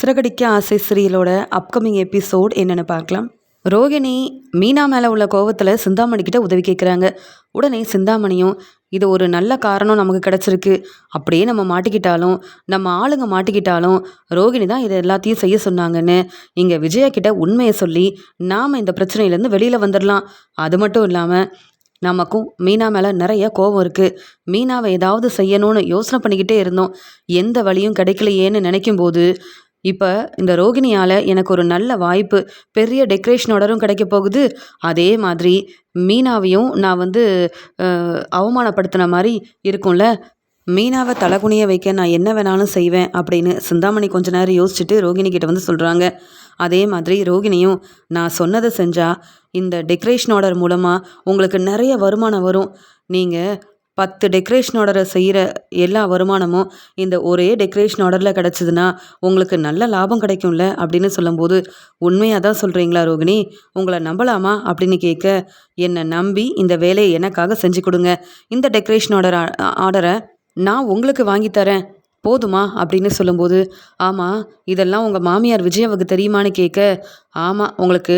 சிறகடிக்க ஆசை சீரியலோட upcoming episode என்னென்னு பார்க்கலாம். ரோகிணி மீனா மேலே உள்ள கோவத்தில் சிந்தாமணிக்கிட்ட உதவி கேட்குறாங்க. உடனே சிந்தாமணியும் இது ஒரு நல்ல காரணம் நமக்கு கிடச்சிருக்கு, அப்படியே நம்ம மாட்டிக்கிட்டாலும் நம்ம ஆளுங்க மாட்டிக்கிட்டாலும் ரோகிணி தான் இதை எல்லாத்தையும் செய்ய சொன்னாங்கன்னு இங்கே விஜயா கிட்ட உண்மையை சொல்லி நாம் இந்த பிரச்சனையிலேருந்து வெளியில் வந்துடலாம். அது மட்டும் இல்லாமல் நமக்கும் மீனா மேலே நிறைய கோபம் இருக்குது. மீனாவை ஏதாவது செய்யணும்னு யோசனை பண்ணிக்கிட்டே இருந்தோம், எந்த வழியும் கிடைக்கலையேன்னு நினைக்கும் போது இப்போ இந்த ரோகிணியால் எனக்கு ஒரு நல்ல வாய்ப்பு, பெரிய டெக்கரேஷன் ஆர்டரும் கிடைக்க போகுது. அதே மாதிரி மீனாவையும் நான் அவமானப்படுத்தின மாதிரி இருக்கும்ல, மீனாவை தலகுனிய வைக்க நான் என்ன வேணாலும் செய்வேன் அப்படின்னு சிந்தாமணி கொஞ்ச நேரம் யோசிச்சுட்டு ரோகிணி கிட்ட சொல்கிறாங்க. அதே மாதிரி ரோகிணியும் நான் சொன்னதை செஞ்சால் இந்த டெக்கரேஷன் ஆர்டர் மூலமாக உங்களுக்கு நிறைய வருமானம் வரும். நீங்கள் 10 டெக்கரேஷன் ஆர்டரை செய்கிற எல்லா வருமானமும் இந்த ஒரே டெக்கரேஷன் ஆர்டரில் கிடச்சிதுன்னா உங்களுக்கு நல்ல லாபம் கிடைக்கும்ல அப்படின்னு சொல்லும்போது, உண்மையாக தான் சொல்கிறீங்களா ரோகிணி, உங்களை நம்பலாமா அப்படின்னு கேட்க, என்னை நம்பி இந்த வேலையை எனக்காக செஞ்சு கொடுங்க, இந்த டெக்கரேஷன் ஆர்டரை நான் உங்களுக்கு வாங்கித்தரேன் போதுமா அப்படின்னு சொல்லும்போது, ஆமாம் இதெல்லாம் உங்கள் மாமியார் விஜயாவுக்கு தெரியுமான்னு கேட்க, ஆமாம் உங்களுக்கு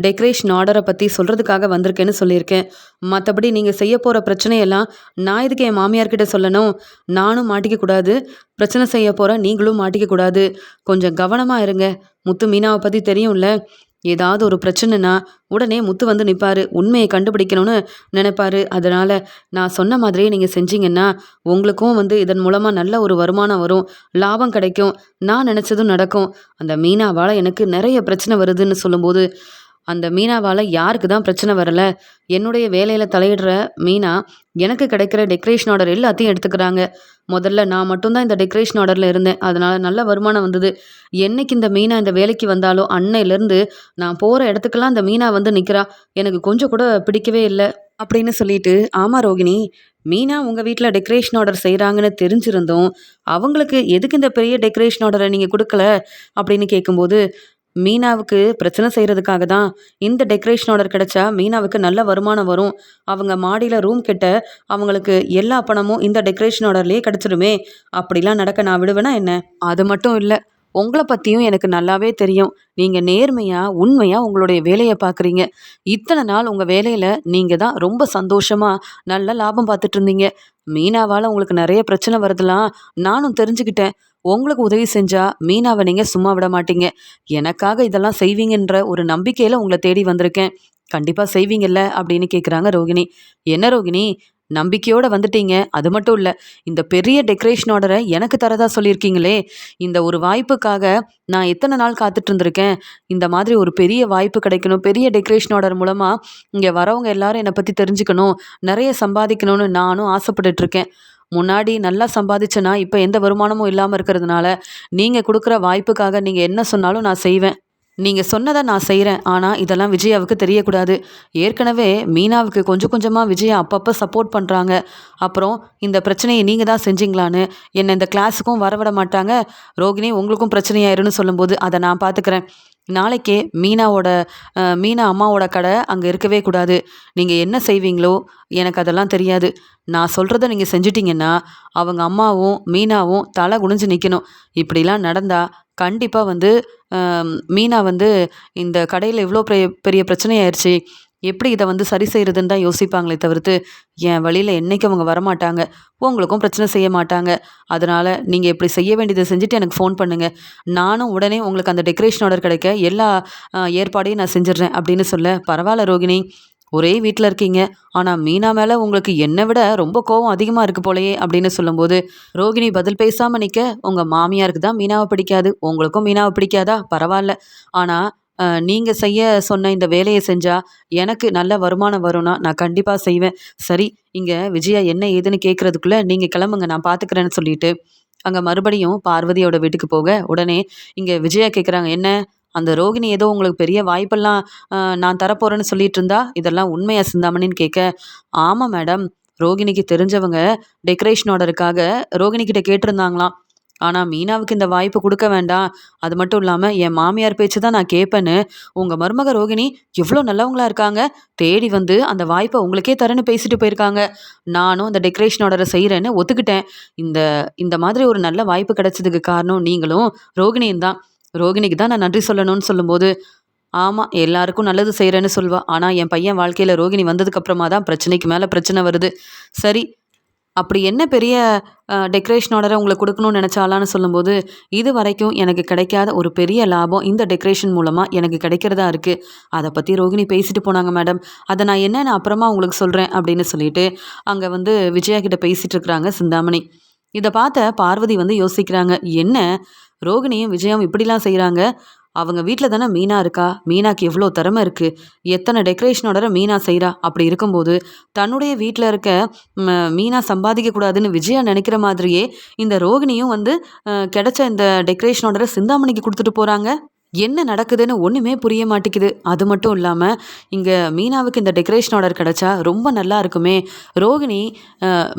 டெக்கரேஷன் ஆர்டரை பற்றி சொல்கிறதுக்காக வந்திருக்கேன்னு சொல்லியிருக்கேன். மற்றபடி நீங்கள் செய்ய போகிற பிரச்சனையெல்லாம் நான் இதுக்கு என் மாமியார்கிட்ட சொல்லணும், நானும் மாட்டிக்க கூடாது, பிரச்சனை செய்ய போகிற நீங்களும் மாட்டிக்க கூடாது, கொஞ்சம் கவனமாக இருங்க. முத்து மீனாவை பற்றி தெரியும்ல, ஏதாவது ஒரு பிரச்சனைனா உடனே முத்து நிற்பார், உண்மையை கண்டுபிடிக்கணும்னு நினைப்பாரு. அதனால் நான் சொன்ன மாதிரியே நீங்கள் செஞ்சீங்கன்னா உங்களுக்கும் இதன் மூலமாக நல்ல ஒரு வருமானம் வரும், லாபம் கிடைக்கும், நான் நினச்சதும் நடக்கும். அந்த மீனாவால் எனக்கு நிறைய பிரச்சனை வருதுன்னு சொல்லும்போது, அந்த மீனாவால் யாருக்கு தான் பிரச்சனை வரலை, என்னுடைய வேலையில் தலையிடுற மீனா எனக்கு கிடைக்கிற டெக்கரேஷன் ஆர்டர் எல்லாத்தையும் எடுத்துக்கிறாங்க. முதல்ல நான் மட்டும்தான் இந்த டெக்கரேஷன் ஆர்டரில் இருந்தேன், அதனால் நல்ல வருமானம் வந்தது. என்னைக்கு இந்த மீனா இந்த வேலைக்கு வந்தாலும் அன்னையிலேருந்து நான் போகிற இடத்துக்கெல்லாம் இந்த மீனா நிற்கிறா, எனக்கு கொஞ்சம் கூட பிடிக்கவே இல்லை அப்படின்னு சொல்லிட்டு, ஆமாம் ரோகிணி, மீனா உங்கள் வீட்டில் டெக்கரேஷன் ஆர்டர் செய்கிறாங்கன்னு தெரிஞ்சிருந்தோம், அவங்களுக்கு எதுக்கு இந்த பெரிய டெக்கரேஷன் ஆர்டரை நீங்கள் கொடுக்கல அப்படின்னு கேட்கும்போது, மீனாவுக்கு பிரச்சனை செய்கிறதுக்காக தான். இந்த டெக்கரேஷன் ஆர்டர் கிடைச்சா மீனாவுக்கு நல்ல வருமானம் வரும், அவங்க மாடியில் ரூம் கட்ட அவங்களுக்கு எல்லா பணமும் இந்த டெக்கரேஷன் ஆர்டர்லேயே கிடச்சிடுமே, அப்படிலாம் நடக்க நான் விடுவேனா என்ன? அது மட்டும் இல்லை, உங்களை பற்றியும் எனக்கு நல்லாவே தெரியும், நீங்கள் நேர்மையாக உண்மையாக உங்களுடைய வேலையை பார்க்குறீங்க. இத்தனை நாள் உங்கள் வேலையில் நீங்கள் தான் ரொம்ப சந்தோஷமாக நல்ல லாபம் பார்த்துட்டு இருந்தீங்க. மீனாவால் உங்களுக்கு நிறைய பிரச்சனை வருதுலாம் நானும் தெரிஞ்சுக்கிட்டேன். உங்களுக்கு உதவி செஞ்சால் மீனாவை நீங்கள் சும்மா விட மாட்டீங்க, எனக்காக இதெல்லாம் செய்வீங்கன்ற ஒரு நம்பிக்கையில் உங்களை தேடி வந்திருக்கேன். கண்டிப்பாக செய்வீங்கல்ல அப்படின்னு கேட்குறாங்க ரோகிணி. என்ன ரோகிணி, நம்பிக்கையோடு வந்துட்டீங்க, அது மட்டும் இல்லை, இந்த பெரிய டெக்கரேஷன் ஆர்டரை எனக்கு தரதா சொல்லியிருக்கீங்களே, இந்த ஒரு வாய்ப்புக்காக நான் எத்தனை நாள் காத்துட்டு இருந்திருக்கேன். இந்த மாதிரி ஒரு பெரிய வாய்ப்பு கிடைக்கணும், பெரிய டெக்கரேஷன் ஆர்டர் மூலமாக இங்கே வரவங்க எல்லாரும் என்னை பற்றி தெரிஞ்சுக்கணும், நிறைய சம்பாதிக்கணும்னு நானும் ஆசைப்பட்டுட்ருக்கேன். முன்னாடி நல்லா சம்பாதிச்சேன்னா இப்போ எந்த வருமானமும் இல்லாமல் இருக்கிறதுனால நீங்கள் கொடுக்குற வாய்ப்புக்காக நீங்கள் என்ன சொன்னாலும் நான் செய்வேன். நீங்கள் சொன்னதை நான் செய்கிறேன், ஆனால் இதெல்லாம் விஜயாவுக்கு தெரியக்கூடாது. ஏற்கனவே மீனாவுக்கு கொஞ்சம் கொஞ்சமாக விஜயா அப்பப்போ சப்போர்ட் பண்ணுறாங்க. அப்புறம் இந்த பிரச்சனையை நீங்கள் தான் செஞ்சீங்களான்னு என்னை இந்த கிளாஸுக்கும் வரவிட மாட்டாங்க. ரோகிணி உங்களுக்கும் பிரச்சனையாயிருன்னு சொல்லும்போது, அதை நான் பார்த்துக்கிறேன். நாளைக்கே மீனா அம்மாவோட கடை அங்கே இருக்கவே கூடாது. நீங்கள் என்ன செய்வீங்களோ எனக்கு அதெல்லாம் தெரியாது. நான் சொல்கிறத நீங்கள் செஞ்சிட்டிங்கன்னா அவங்க அம்மாவும் மீனாவும் தலை குனிஞ்சு நிற்கணும். இப்படிலாம் நடந்தால் கண்டிப்பாக மீனா இந்த கடையில் இவ்வளோ பெரிய பெரிய பிரச்சனையாயிருச்சு, எப்படி இதை சரி செய்கிறதுன்னு தான் யோசிப்பாங்களே தவிர்த்து என் வழியில் என்றைக்கும் அவங்க வரமாட்டாங்க, உங்களுக்கும் பிரச்சனை செய்ய மாட்டாங்க. அதனால் நீங்கள் எப்படி செய்ய வேண்டியதை செஞ்சுட்டு எனக்கு ஃபோன் பண்ணுங்கள், நானும் உடனே உங்களுக்கு அந்த டெக்கரேஷன் ஆர்டர் கிடைக்க எல்லா ஏற்பாடையும் நான் செஞ்சிடுறேன் அப்படின்னு சொல்ல, பரவாயில்ல ரோகிணி, ஒரே வீட்டில் இருக்கீங்க, ஆனால் மீனா மேலே உங்களுக்கு என்னை விட ரொம்ப கோவம் அதிகமாக இருக்குது போலையே அப்படின்னு சொல்லும்போது, ரோகிணி பதில் பேசாமல் நிற்க, உங்கள் மாமியாருக்கு தான் மீனாவை பிடிக்காது, உங்களுக்கும் மீனாவை பிடிக்காதா, பரவாயில்ல, ஆனால் நீங்கள் செய்ய சொன்ன இந்த வேலையை செஞ்சால் எனக்கு நல்ல வருமானம் வரும்னா நான் கண்டிப்பாக செய்வேன். சரி, இங்கே விஜயா என்ன ஏதுன்னு கேட்குறதுக்குள்ளே நீங்கள் கிளம்புங்க, நான் பார்த்துக்கிறேன்னு சொல்லிட்டு அங்கே மறுபடியும் பார்வதியோட வீட்டுக்கு போக, உடனே இங்கே விஜயா கேட்குறாங்க, என்ன அந்த ரோகிணி ஏதோ உங்களுக்கு பெரிய வாய்ப்பெல்லாம் நான் தரப்போகிறேன்னு சொல்லிட்டு இருந்தா, இதெல்லாம் உண்மையா சிந்தாமணின்னு கேட்க, ஆமாம் மேடம், ரோகிணிக்கு தெரிஞ்சவங்க டெக்கரேஷன் ஆர்டருக்காக ரோகிணிக்கிட்ட கேட்டிருந்தாங்களாம், ஆனால் மீனாவுக்கு இந்த வாய்ப்பு கொடுக்க வேண்டாம், அது மட்டும் இல்லாமல் என் மாமியார் பேச்சு தான் நான் கேட்பேன்னு உங்கள் மருமக ரோகிணி எவ்வளோ நல்லவங்களா இருக்காங்க, தேடி அந்த வாய்ப்பை உங்களுக்கே தரேன்னு பேசிட்டு போயிருக்காங்க. நானும் அந்த டெக்கரேஷன் ஆர்டரை செய்கிறேன்னு ஒத்துக்கிட்டேன். இந்த இந்த மாதிரி ஒரு நல்ல வாய்ப்பு கிடைச்சதுக்கு காரணம் நீங்களும் ரோகிணியும் தான். ரோகிணிக்கு தான் நான் நன்றி சொல்லணும்னு சொல்லும்போது, ஆமா எல்லாருக்கும் நல்லது செய்றேன்னு சொல்வா. ஆனா என் பையன் வாழ்க்கையில ரோகிணி வந்ததுக்கு அப்புறமா தான் பிரச்சனைக்கு மேல பிரச்சனை வருது. சரி, அப்படி என்ன பெரிய டெக்கரேஷன் ஆர்டர உங்களுக்கு குடுக்கணும்னு நெனச்சாளான்னு சொல்லும்போது, இதுவரைக்கும் எனக்கு கிடைக்காத ஒரு பெரிய லாபம் இந்த டெக்கரேஷன் மூலமா எனக்கு கிடைக்கிறதா இருக்கு. அத பத்தி ரோகிணி பேசிட்டு போனாங்க மேடம். அத நான் என்னன்னு அப்புறமா உங்களுக்கு சொல்றேன் அப்படின்னு சொல்லிட்டு, அங்க வந்து விஜயா கிட்ட பேசிட்டு இருக்கிறாங்க சிந்தாமணி. இத பார்த்த பார்வதி வந்து யோசிக்கிறாங்க. என்ன ரோகிணியும் விஜயாவும் இப்படிலாம் செய்றாங்க. அவங்க வீட்ல தானே மீனா இருக்கா. மீனாக்கு எவ்வளோ திறமை இருக்கு. எத்தன டெக்கரேஷன் ஆர்டர மீனா செய்றா. அப்படி இருக்கும்போது, தன்னுடைய வீட்ல இருக்க மீனா சம்பாதிக்க கூடாதுன்னு விஜயா நெனைக்கிற மாதிரியே, இந்த ரோகிணியும் வந்து கிடைச்ச இந்த டெக்கரேஷன் ஆர்டர சிந்தாமணிக்கு குடுத்துட்டு போறாங்க. என்ன நடக்குதுன்னு ஒண்ணுமே புரிய மாட்டேங்குது. அது மட்டும் இல்லாம, இங்க மீனாவுக்கு இந்த டெக்கரேஷன் ஆர்டர் கிடைச்சா ரொம்ப நல்லா இருக்குமே! ரோகிணி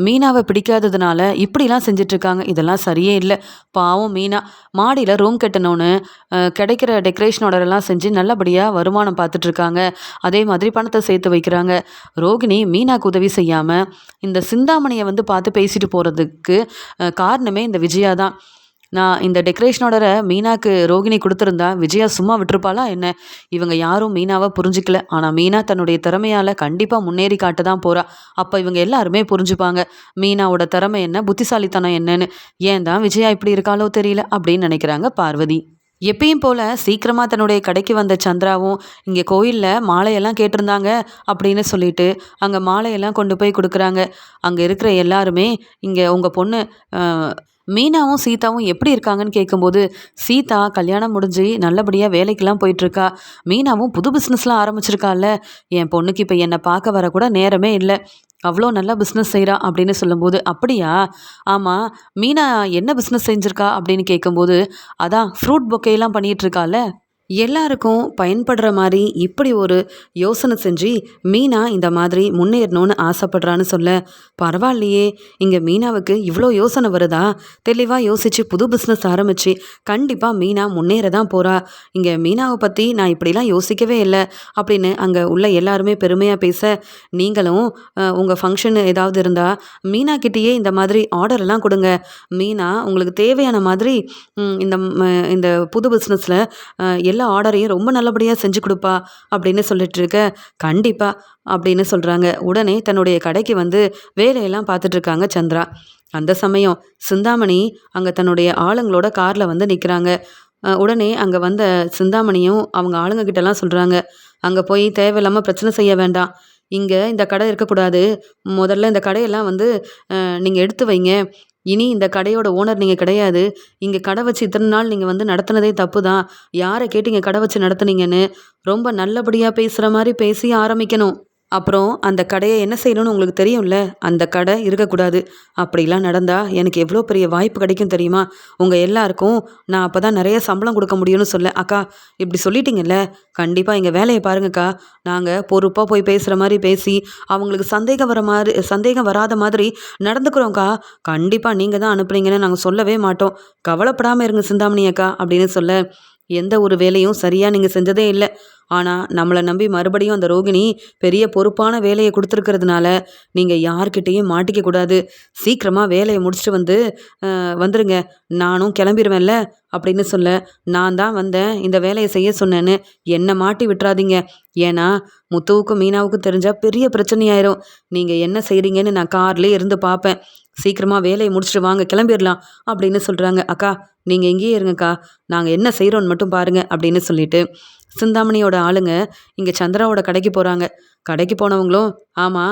மீனாவ பிடிக்காததுனால இப்படிலாம் செஞ்சுட்ருக்காங்க. இதெல்லாம் சரியே இல்ல. பாவம் மீனா. மாடியில ரூம் கட்டணும்னு கிடைக்கிற டெக்கரேஷன் ஆர்டரெல்லாம் செஞ்சு நல்லபடியா வருமானம் பார்த்துட்ருக்காங்க. அதே மாதிரி பணத்த சேர்த்து வைக்கிறாங்க. ரோகிணி மீனாக்கு உதவி செய்யாம, இந்த சிந்தாமணிய வந்து பார்த்து பேசிட்டு போறதுக்கு காரணமே இந்த விஜயா தான். நான் இந்த டெக்கரேஷன் ஆர்டர மீனாக்கு ரோகிணி குடுத்திருந்தா, விஜயா சும்மா விட்டுருப்பாளா என்ன? இவங்க யாரும் மீனாவ புரிஞ்சுக்கல. ஆனா மீனா தன்னுடைய திறமையால கண்டிப்பா முன்னேறி காட்ட தான் போறா. அப்ப இவங்க எல்லாருமே புரிஞ்சுப்பாங்க. மீனாவோட திறமை என்ன? புத்திசாலித்தனம் என்னன்னு. ஏன் தான் விஜயா இப்படி இருக்காளோ தெரியல அப்படின்னு நினைக்கிறாங்க பார்வதி. எப்பயும் போல சீக்கிரமா தன்னுடைய கடைக்கு வந்த சந்திராவும், இங்க கோயில்ல மாலையெல்லாம் கேட்டிருந்தாங்க அப்படின்னு சொல்லிட்டு, அங்க மாலையெல்லாம் கொண்டு போய் குடுக்குறாங்க. அங்க இருக்கிற எல்லாருமே, இங்க உங்க பொண்ணு அ மீனாவும், சீதாவும் எப்படி இருக்காங்கன்னு கேட்கும்போது, சீதா கல்யாணம் முடிஞ்சு நல்லபடியா வேலைக்கெல்லாம் போயிட்டுருக்கா. மீனாவும் புது பிசினஸ்லாம் ஆரம்பிச்சிருக்கால்ல. என் பொண்ணுக்கு இப்ப என்ன பார்க்க வரக்கூட நேரமே இல்ல. அவ்ளோ நல்லா பிசினஸ் செய்றா அப்படின்னு சொல்லும்போது, அப்படியா? ஆமா, மீனா என்ன பிசினஸ் செஞ்சிருக்கா அப்படின்னு கேட்கும்போது, அதான் ஃப்ரூட் பொக்கேலாம் பண்ணிட்டு இருக்கால்ல. எல்லாருக்கும் பயன்படுற மாரி இப்படி ஒரு யோசனை செஞ்சு மீனா இந்த மாதிரி முன்னேறணும்னு ஆசைப்படுறான்னு சொல்ல, பரவாயில்லையே இங்க மீனாவுக்கு இவ்வளோ யோசனை வருதா? தெளிவா யோசிச்சு புது பிஸ்னஸ் ஆரம்பிச்சு கண்டிப்பா மீனா முன்னேற தான் போறா. இங்க மீனாவை பத்தி நான் இப்படிலாம் யோசிக்கவே இல்லை அப்படின்னு அங்க உள்ள எல்லாருமே பெருமையா பேச, நீங்களும் உங்க ஃபங்க்ஷன் ஏதாவது இருந்தா மீனா கிட்டேயே இந்த மாதிரி ஆர்டர் எல்லாம் கொடுங்க. மீனா உங்களுக்கு தேவையான மாதிரி இந்த புது பிஸ்னஸ்ல எல்லா ஆர்டரையும் ரொம்ப நல்லபடியா செஞ்சு குடுப்பா அப்படின்னு சொல்லிட்டு இருக்க, கண்டிப்பா அப்படின்னு சொல்றாங்க. உடனே தன்னுடைய கடைக்கு வந்து வேலையெல்லாம் பார்த்துட்டு இருக்காங்க சந்திரா. அந்த சமயம் சிந்தாமணி அங்க தன்னுடைய ஆளுங்களோட கார்ல வந்து நிக்கிறாங்க. உடனே அங்க வந்த சிந்தாமணியும் அவங்க ஆளுங்க கிட்டலாம் சொல்றாங்க, "அங்க போய் தேவையில்லாம பிரச்சனை செய்ய வேண்டாம். இங்க இந்த கடை இருக்கக்கூடாது. முதல்ல இந்த கடையெல்லாம் வந்து நீங்க எடுத்து வைங்க. இனி இந்த கடையோட ஓனர் நீங்க கிடையாது. இங்க கடை வச்சு இத்தன நாள் நீங்க வந்து நடத்துனதே தப்பு தான். யார கேட்டு இங்க கடை வச்சு நடத்துனீங்கன்னு ரொம்ப நல்லபடியா பேசுற மாரி பேசி ஆரம்பிக்கணும். அப்புறம் அந்த கடைய என்ன செய்யணும்னு உங்களுக்கு தெரியும்ல. அந்த கடை இருக்கக்கூடாது. அப்படிலாம் நடந்தா எனக்கு எவ்வளோ பெரிய வாய்ப்பு கிடைக்கும் தெரியுமா? உங்க எல்லாருக்கும் நான் அப்பதான் நெறைய சம்பளம் குடுக்க முடியும்னு சொல்ல. அக்கா இப்படி சொல்லிட்டீங்கல்ல, கண்டிப்பா எங்க வேலைய பாருங்கக்கா. நாங்க பொறுப்பா போய் பேசுற மாரி பேசி, அவங்களுக்கு சந்தேகம் வராத மாதிரி நடந்துக்கிறோம்க்கா. கண்டிப்பா நீங்க தான் அனுப்புனீங்கன்னு நாங்க சொல்லவே மாட்டோம். கவலைப்படாம இருங்க சிந்தாமணி அக்கா அப்படின்னு சொல்ல, எந்த ஒரு வேலையும் சரியா நீங்க செஞ்சதே இல்ல. ஆனா, நம்மள நம்பி மறுபடியும் அந்த ரோகிணி பெரிய பொறுப்பான வேலைய குடுத்துருக்கிறதுனால, நீங்க யார்கிட்டயும் மாட்டிக்க கூடாது. சீக்கிரமா வேலைய முடிச்சுட்டு வந்துருங்க. நானும் கிளம்பிருவேன்ல அப்படின்னு சொல்ல, நான் தான் வந்தேன் இந்த வேலைய செய்ய சொன்னேன்னு என்ன மாட்டி விட்றாதீங்க. ஏன்னா, முத்துவுக்கும் மீனாவுக்கும் தெரிஞ்சா பெரிய பிரச்சனையாயிரும். நீங்க என்ன செய்றீங்கன்னு நான் கார்லயே இருந்து பார்ப்பேன். சீக்கிரமா வேலைய முடிச்சுட்டு வாங்க கிளம்பிரலாம் அப்படின்னு சொல்றாங்க. அக்கா நீங்க இங்கேயே இருங்கக்கா. நாங்க என்ன செய்றோம்னு மட்டும் பாருங்க அப்படின்னு சொல்லிட்டு, சிந்தாமணியோட ஆளுங்க இங்க சந்திராவோட கடைக்கு போறாங்க. கடைக்கு போனவங்களும், ஆமா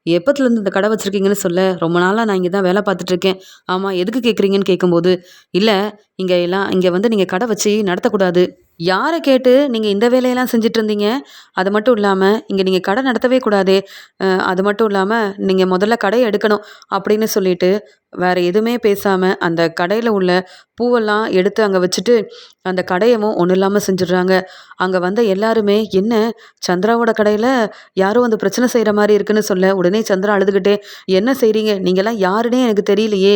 எப்பத்துலேருந்து இந்த கடை வச்சிருக்கீங்கன்னு சொல்ல, ரொம்ப நாளா நான் இங்க தான் வேலை பார்த்துட்டு இருக்கேன். ஆமா எதுக்கு கேட்குறீங்கன்னு கேட்கும்போது, இல்ல இங்க வந்து நீங்க கடை வச்சு நடத்தக்கூடாது. யார கேட்டு நீங்க இந்த வேலையெல்லாம் செஞ்சுட்டு இருந்தீங்க? அது மட்டும் இல்லாம, இங்க நீங்க கடை நடத்தவே கூடாதே. அது மட்டும் இல்லாம, நீங்க முதல்ல கடைய எடுக்கணும் அப்படின்னு சொல்லிட்டு, வேற எதுவுமே பேசாம அந்த கடையில உள்ள பூவெல்லாம் எடுத்து அங்க வச்சுட்டு, அந்த கடையவும் ஒண்ணும் இல்லாம செஞ்சுடுறாங்க. அங்க வந்த எல்லாருமே, "என்ன சந்திராவோட கடையில யாரோ வந்து பிரச்சனை செய்ற மாரி இருக்குன்னு" சொல்ல, உடனே சந்திரா அழுதுகிட்டே, "என்ன செய்றீங்க? நீங்கலாம் யாருன்னே எனக்கு தெரியலையே.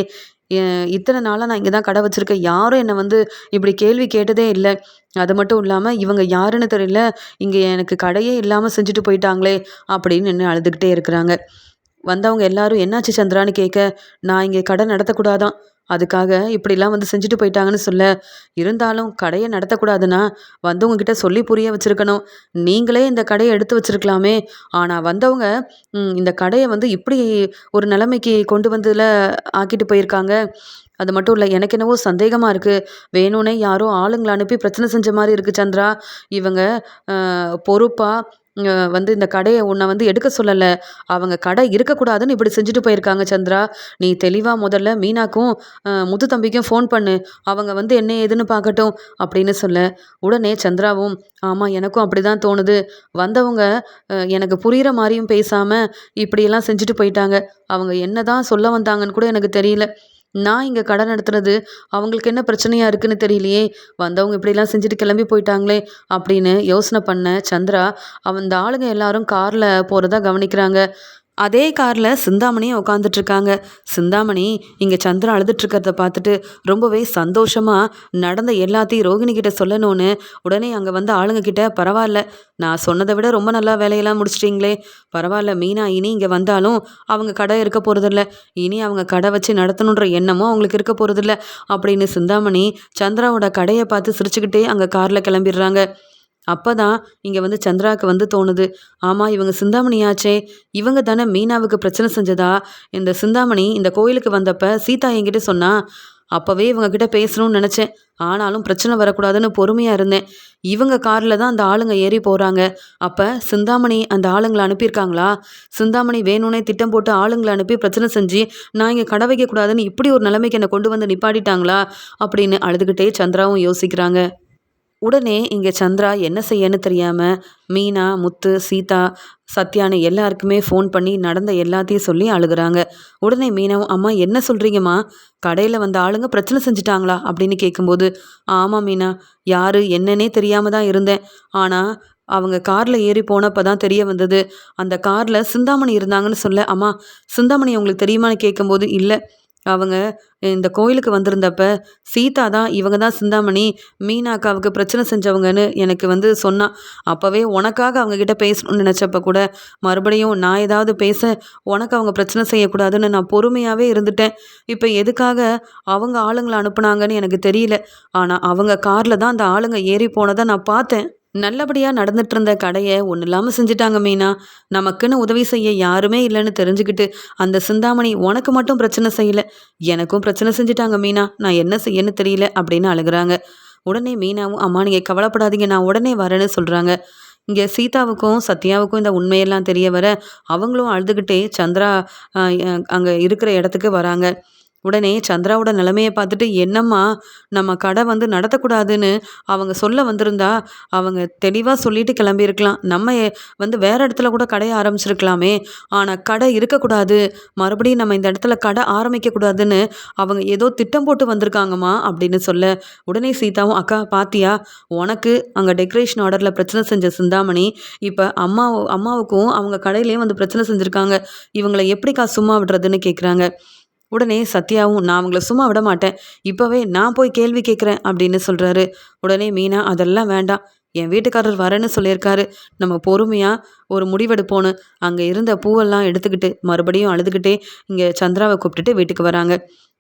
இத்தன நாளா நான் இங்க தான் கடை வச்சிருக்கேன். யாரும் என்ன வந்து இப்படி கேள்வி கேட்டதே இல்ல. அது மட்டும் இல்லாம இவங்க யாருன்னு தெரியல. இங்க எனக்கு கடையே இல்லாம செஞ்சுட்டு போயிட்டாங்களே!" அப்படின்னு நின்னு அழுதுகிட்டே இருக்கிறாங்க. வந்தவங்க எல்லாரும், "என்னாச்சு சந்திரான்னு?" கேட்க, "நான் இங்க கடை நடத்தக்கூடாதாம். அதுக்காக இப்படிலாம் வந்து செஞ்சுட்டு போயிட்டாங்கன்னு சொல்ல, இருந்தாலும் கடைய நடத்தக்கூடாதுன்னா, வந்தவங்க கிட்ட சொல்லி புரிய வச்சிருக்கணும். நீங்களே இந்த கடைய எடுத்து வச்சிருக்கலாமே! ஆனா வந்தவங்க இந்த கடைய வந்து இப்படி ஒரு நிலைமைக்கு கொண்டு வந்துல ஆக்கிட்டு போயிருக்காங்க. அது மட்டும் இல்ல, எனக்கு என்னவோ சந்தேகமா இருக்கு. வேணும்னே யாரோ ஆளுங்கள அனுப்பி பிரச்சனை செஞ்ச மாரி இருக்கு சந்திரா. இவங்க அ பொறுப்பா வந்து இந்த கடைய உன்ன வந்து எடுக்க சொல்லல. அவங்க கடை இருக்கக்கூடாதுன்னு இப்படி செஞ்சுட்டு போயிருக்காங்க சந்திரா. நீ தெளிவா முதல்ல மீனாக்கும், முத்து தம்பிக்கும் ஃபோன் பண்ணு. அவங்க வந்து என்ன ஏதுன்னு பார்க்கட்டும் அப்படின்னு சொல்ல, உடனே சந்திராவும், ஆமா எனக்கும் அப்படிதான் தோணுது. வந்தவங்க எனக்கு புரியிற மாரியும் பேசாம, இப்படியெல்லாம் செஞ்சுட்டு போயிட்டாங்க. அவங்க என்னதான் சொல்ல வந்தாங்கன்னு கூட எனக்கு தெரியல. நான் இங்க கடை நடத்துறது அவங்களுக்கு என்ன பிரச்சனையா இருக்குன்னு தெரியலையே! வந்தவங்க இப்படிலாம் செஞ்சுட்டு கிளம்பி போயிட்டாங்களே! அப்படின்னு யோசனை பண்ண சந்திரா, அந்த ஆளுங்க எல்லாரும் கார்ல போறத கவனிக்கிறாங்க. அதே கார்ல சிந்தாமணியும் உட்காந்துட்ருக்காங்க. சிந்தாமணி இங்க சந்திரா அழுதுட்டு இருக்கிறத பார்த்துட்டு ரொம்பவே சந்தோஷமா நடந்த எல்லாத்தையும் ரோகிணி கிட்ட சொல்லணும்னு உடனே அங்க வந்த ஆளுங்க கிட்ட, பரவால்ல, நான் சொன்னதை விட ரொம்ப நல்லா வேலையெல்லாம் முடிச்சிட்டீங்களே! பரவால்ல மீனா, இனி இங்க வந்தாலும் அவங்க கடை இருக்க போறதில்ல. இனி அவங்க கடை வச்சு நடத்தணுன்ற எண்ணமும் அவங்களுக்கு இருக்க போறதில்ல. அப்படின்னு சிந்தாமணி சந்திராவோட கடைய பார்த்து சிரிச்சுக்கிட்டே அங்க கார்ல கிளம்பிடுறாங்க. அப்பதான் இங்க வந்து சந்திராவுக்கு வந்து தோணுது. ஆமா, இவங்க சிந்தாமணியாச்சே! இவங்க தானே மீனாவுக்கு பிரச்சனை செஞ்சதா? இந்த சிந்தாமணி இந்த கோயிலுக்கு வந்தப்ப சீதா என்கிட்ட சொன்னா. அப்பவே இவங்க கிட்ட பேசணும்னு நெனச்சேன். ஆனாலும் பிரச்சனை வரக்கூடாதுன்னு பொறுமையா இருந்தேன். இவங்க கார்ல தான் அந்த ஆளுங்க ஏறி போறாங்க. அப்ப சிந்தாமணி அந்த ஆளுங்கள அனுப்பியிருக்காங்களா? சிந்தாமணி வேணும்னே திட்டம் போட்டு ஆளுங்கள அனுப்பி பிரச்சனை செஞ்சு, நான் இங்க கடை வைக்கக்கூடாதுன்னு இப்படி ஒரு நிலைமைக்கு என்ன கொண்டு வந்து நிப்பாட்டிட்டாங்களா? அப்படின்னு அழுதுகிட்டே சந்திராவும் யோசிக்கிறாங்க. உடனே இங்க சந்திரா என்ன செய்யன்னு தெரியாம, மீனா, முத்து, சீதா, சத்யான்னு எல்லாருக்குமே ஃபோன் பண்ணி நடந்த எல்லாத்தையும் சொல்லி அழுகுறாங்க. உடனே மீனாவும், "அம்மா என்ன சொல்றீங்கம்மா? கடையில வந்த ஆளுங்க பிரச்சனை செஞ்சுட்டாங்களா?" அப்படின்னு கேட்கும்போது, "ஆமா மீனா. யாரு என்னன்னே தெரியாம தான் இருந்தேன். ஆனா அவங்க கார்ல ஏறி போனப்ப தான் தெரிய வந்தது. அந்த கார்ல சிந்தாமணி இருந்தாங்கன்னு சொல்ல." "அம்மா, சிந்தாமணி உங்களுக்கு தெரியுமான்னு?" கேட்கும்போது, "இல்ல. அவங்க இந்த கோயிலுக்கு வந்திருந்தப்ப, சீதா தான் இவங்க தான் சிந்தாமணி, மீனா அக்காவுக்கு பிரச்சனை செஞ்சவங்கன்னு எனக்கு வந்து சொன்னா. அப்பவே உனக்காக அவங்க கிட்ட பேசணும்னு நினச்சப்ப கூட, மறுபடியும் நான் ஏதாவது பேச, உனக்கு அவங்க பிரச்சனை செய்யக்கூடாதுன்னு நான் பொறுமையாவே இருந்துட்டேன். இப்ப எதுக்காக அவங்க ஆளுங்கள அனுப்புனாங்கன்னு எனக்கு தெரியல. ஆனா அவங்க கார்ல தான் அந்த ஆளுங்க ஏறி போனத நான் பார்த்தேன். நல்லபடியா நடந்துட்டு இருந்த கடைய ஒண்ணும் இல்லாம செஞ்சுட்டாங்க மீனா. நமக்குன்னு உதவி செய்ய யாருமே இல்லன்னு தெரிஞ்சுக்கிட்டு, அந்த சிந்தாமணி உனக்கு மட்டும் பிரச்சனை செய்யல. எனக்கும் பிரச்சனை செஞ்சுட்டாங்க மீனா. நான் என்ன செய்யன்னு தெரியல." அப்படின்னு அழுகுறாங்க. உடனே மீனாவும், "அம்மா நீங்க கவலைப்படாதீங்க. நான் உடனே வரேன்னு" சொல்றாங்க. இங்க சீதாவுக்கும், சத்யாவுக்கும் இந்த உண்மையெல்லாம் தெரிய வர, அவங்களும் அழுதுகிட்டே சந்திரா அ அங்க இருக்கிற இடத்துக்கு வராங்க. உடனே சந்திராவோட நிலைமைய பார்த்துட்டு, "என்னம்மா, நம்ம கடை வந்து நடத்தக்கூடாதுன்னு அவங்க சொல்ல வந்திருந்தா, அவங்க தெளிவா சொல்லிட்டு கிளம்பியிருக்கலாம். நம்ம வந்து வேற இடத்துல கூட கடைய ஆரம்பிச்சிருக்கலாமே. ஆனா கடை இருக்கக்கூடாது. மறுபடியும் நம்ம இந்த இடத்துல கடை ஆரம்பிக்கக்கூடாதுன்னு அவங்க ஏதோ திட்டம் போட்டு வந்திருக்காங்கம்மா." அப்படின்னு சொல்ல, உடனே சீதாவும், "அக்கா பாத்தியா? உனக்கு அங்க டெக்கரேஷன் ஆர்டர்ல பிரச்சனை செஞ்ச சிந்தாமணி, இப்ப அம்மாவுக்கும் அவங்க கடையிலயும் வந்து பிரச்சனை செஞ்சிருக்காங்க. இவங்கள எப்படிக்கா சும்மா விடுறதுன்னு?" கேட்குறாங்க. உடனே சத்யாவும், "நான் அவங்கள சும்மா விட மாட்டேன். இப்பவே நான் போய் கேள்வி கேட்குறேன்." அப்படின்னு சொல்றாரு. உடனே மீனா, "அதெல்லாம் வேண்டாம். என் வீட்டுக்காரர் வரேன்னு சொல்லியிருக்காரு. நம்ம பொறுமையா ஒரு முடிவெடுப்போன்னு." அங்க இருந்த பூவெல்லாம் எடுத்துக்கிட்டு மறுபடியும் அழுதுகிட்டே இங்க சந்திராவ கூப்பிட்டுட்டு வீட்டுக்கு வராங்க.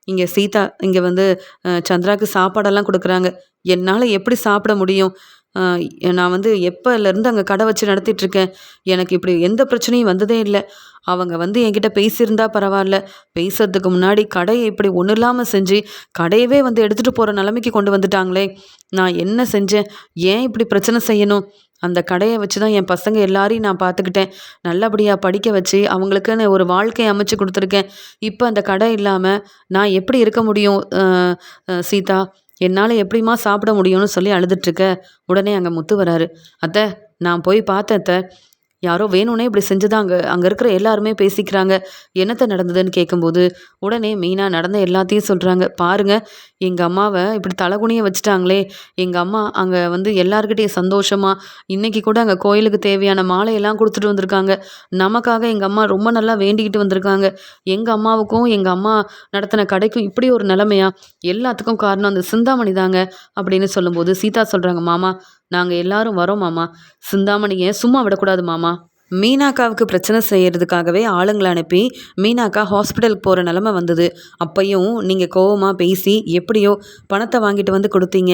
இங்க சீதா இங்க வந்து சந்திராவுக்கு சாப்பாடெல்லாம் குடுக்குறாங்க. என்னால எப்படி சாப்பிட முடியும்? அ நான் வந்து எப்பலேருந்து அங்க கடை வச்சு நடத்திட்டுருக்கேன். எனக்கு இப்படி எந்த பிரச்சனையும் வந்ததே இல்ல. அவங்க வந்து என்கிட்ட பேசியிருந்தா பரவால்ல. பேசுறதுக்கு முன்னாடி கடைய இப்படி ஒண்ணும் இல்லாம செஞ்சு, கடையவே வந்து எடுத்துட்டு போற நிலைமைக்கு கொண்டு வந்துட்டாங்களே! நான் என்ன செஞ்சேன்? ஏன் இப்படி பிரச்சனை செய்யணும்? அந்த கடைய வச்சு தான் என் பசங்க எல்லாரையும் நான் பார்த்துக்கிட்டேன். நல்லபடியா படிக்க வச்சு, அவங்களுக்குன்னு ஒரு வாழ்க்கை அமைச்சு குடுத்துருக்கேன். இப்ப அந்த கடை இல்லாம நான் எப்படி இருக்க முடியும்? சீதா, என்னால எப்படிம்மா சாப்பிட முடியும்னு சொல்லி அழுதுட்டுருக்க. உடனே அங்க முத்து வராரு. "அத்தை, நான் போய் பார்த்தேன் அத்தை. யாரோ வேணும்னே இப்படி செஞ்சதா அங்க அங்க இருக்கிற எல்லாருமே பேசிக்கிறாங்க. என்னத்த நடந்ததுன்னு?" கேட்கும்போது, உடனே மீனா நடந்த எல்லாத்தையும் சொல்றாங்க. "பாருங்க, எங்க அம்மாவ இப்படி தலகுனிய வச்சுட்டாங்களே! எங்க அம்மா அங்க வந்து எல்லார்கிட்டயும் சந்தோஷமா, இன்னைக்கு கூட அங்க கோயிலுக்கு தேவையான மாலையெல்லாம் குடுத்துட்டு வந்திருக்காங்க. நமக்காக எங்க அம்மா ரொம்ப நல்லா வேண்டிக்கிட்டு வந்திருக்காங்க. எங்க அம்மாவுக்கும், எங்க அம்மா நடத்தின கடைக்கும் இப்படி ஒரு நிலைமையா? எல்லாத்துக்கும் காரணம் அந்த சிந்தாமணி தாங்க." அப்படின்னு சொல்லும்போது, சீதா சொல்றாங்க, "மாமா, நாங்க எல்லாரும் வரோம் மாமா. சிந்தாமணிய சும்மா விடக்கூடாது மாமா." மீனாக்காவுக்கு பிரச்சனை செய்யறதுக்காகவே ஆளுங்கள அனுப்பி மீனாக்கா ஹாஸ்பிட்டலுக்கு போகிற நிலமை வந்தது. அப்பையும் நீங்கள் கோவமாக பேசி எப்படியோ பணத்தை வாங்கிட்டு வந்து கொடுத்தீங்க.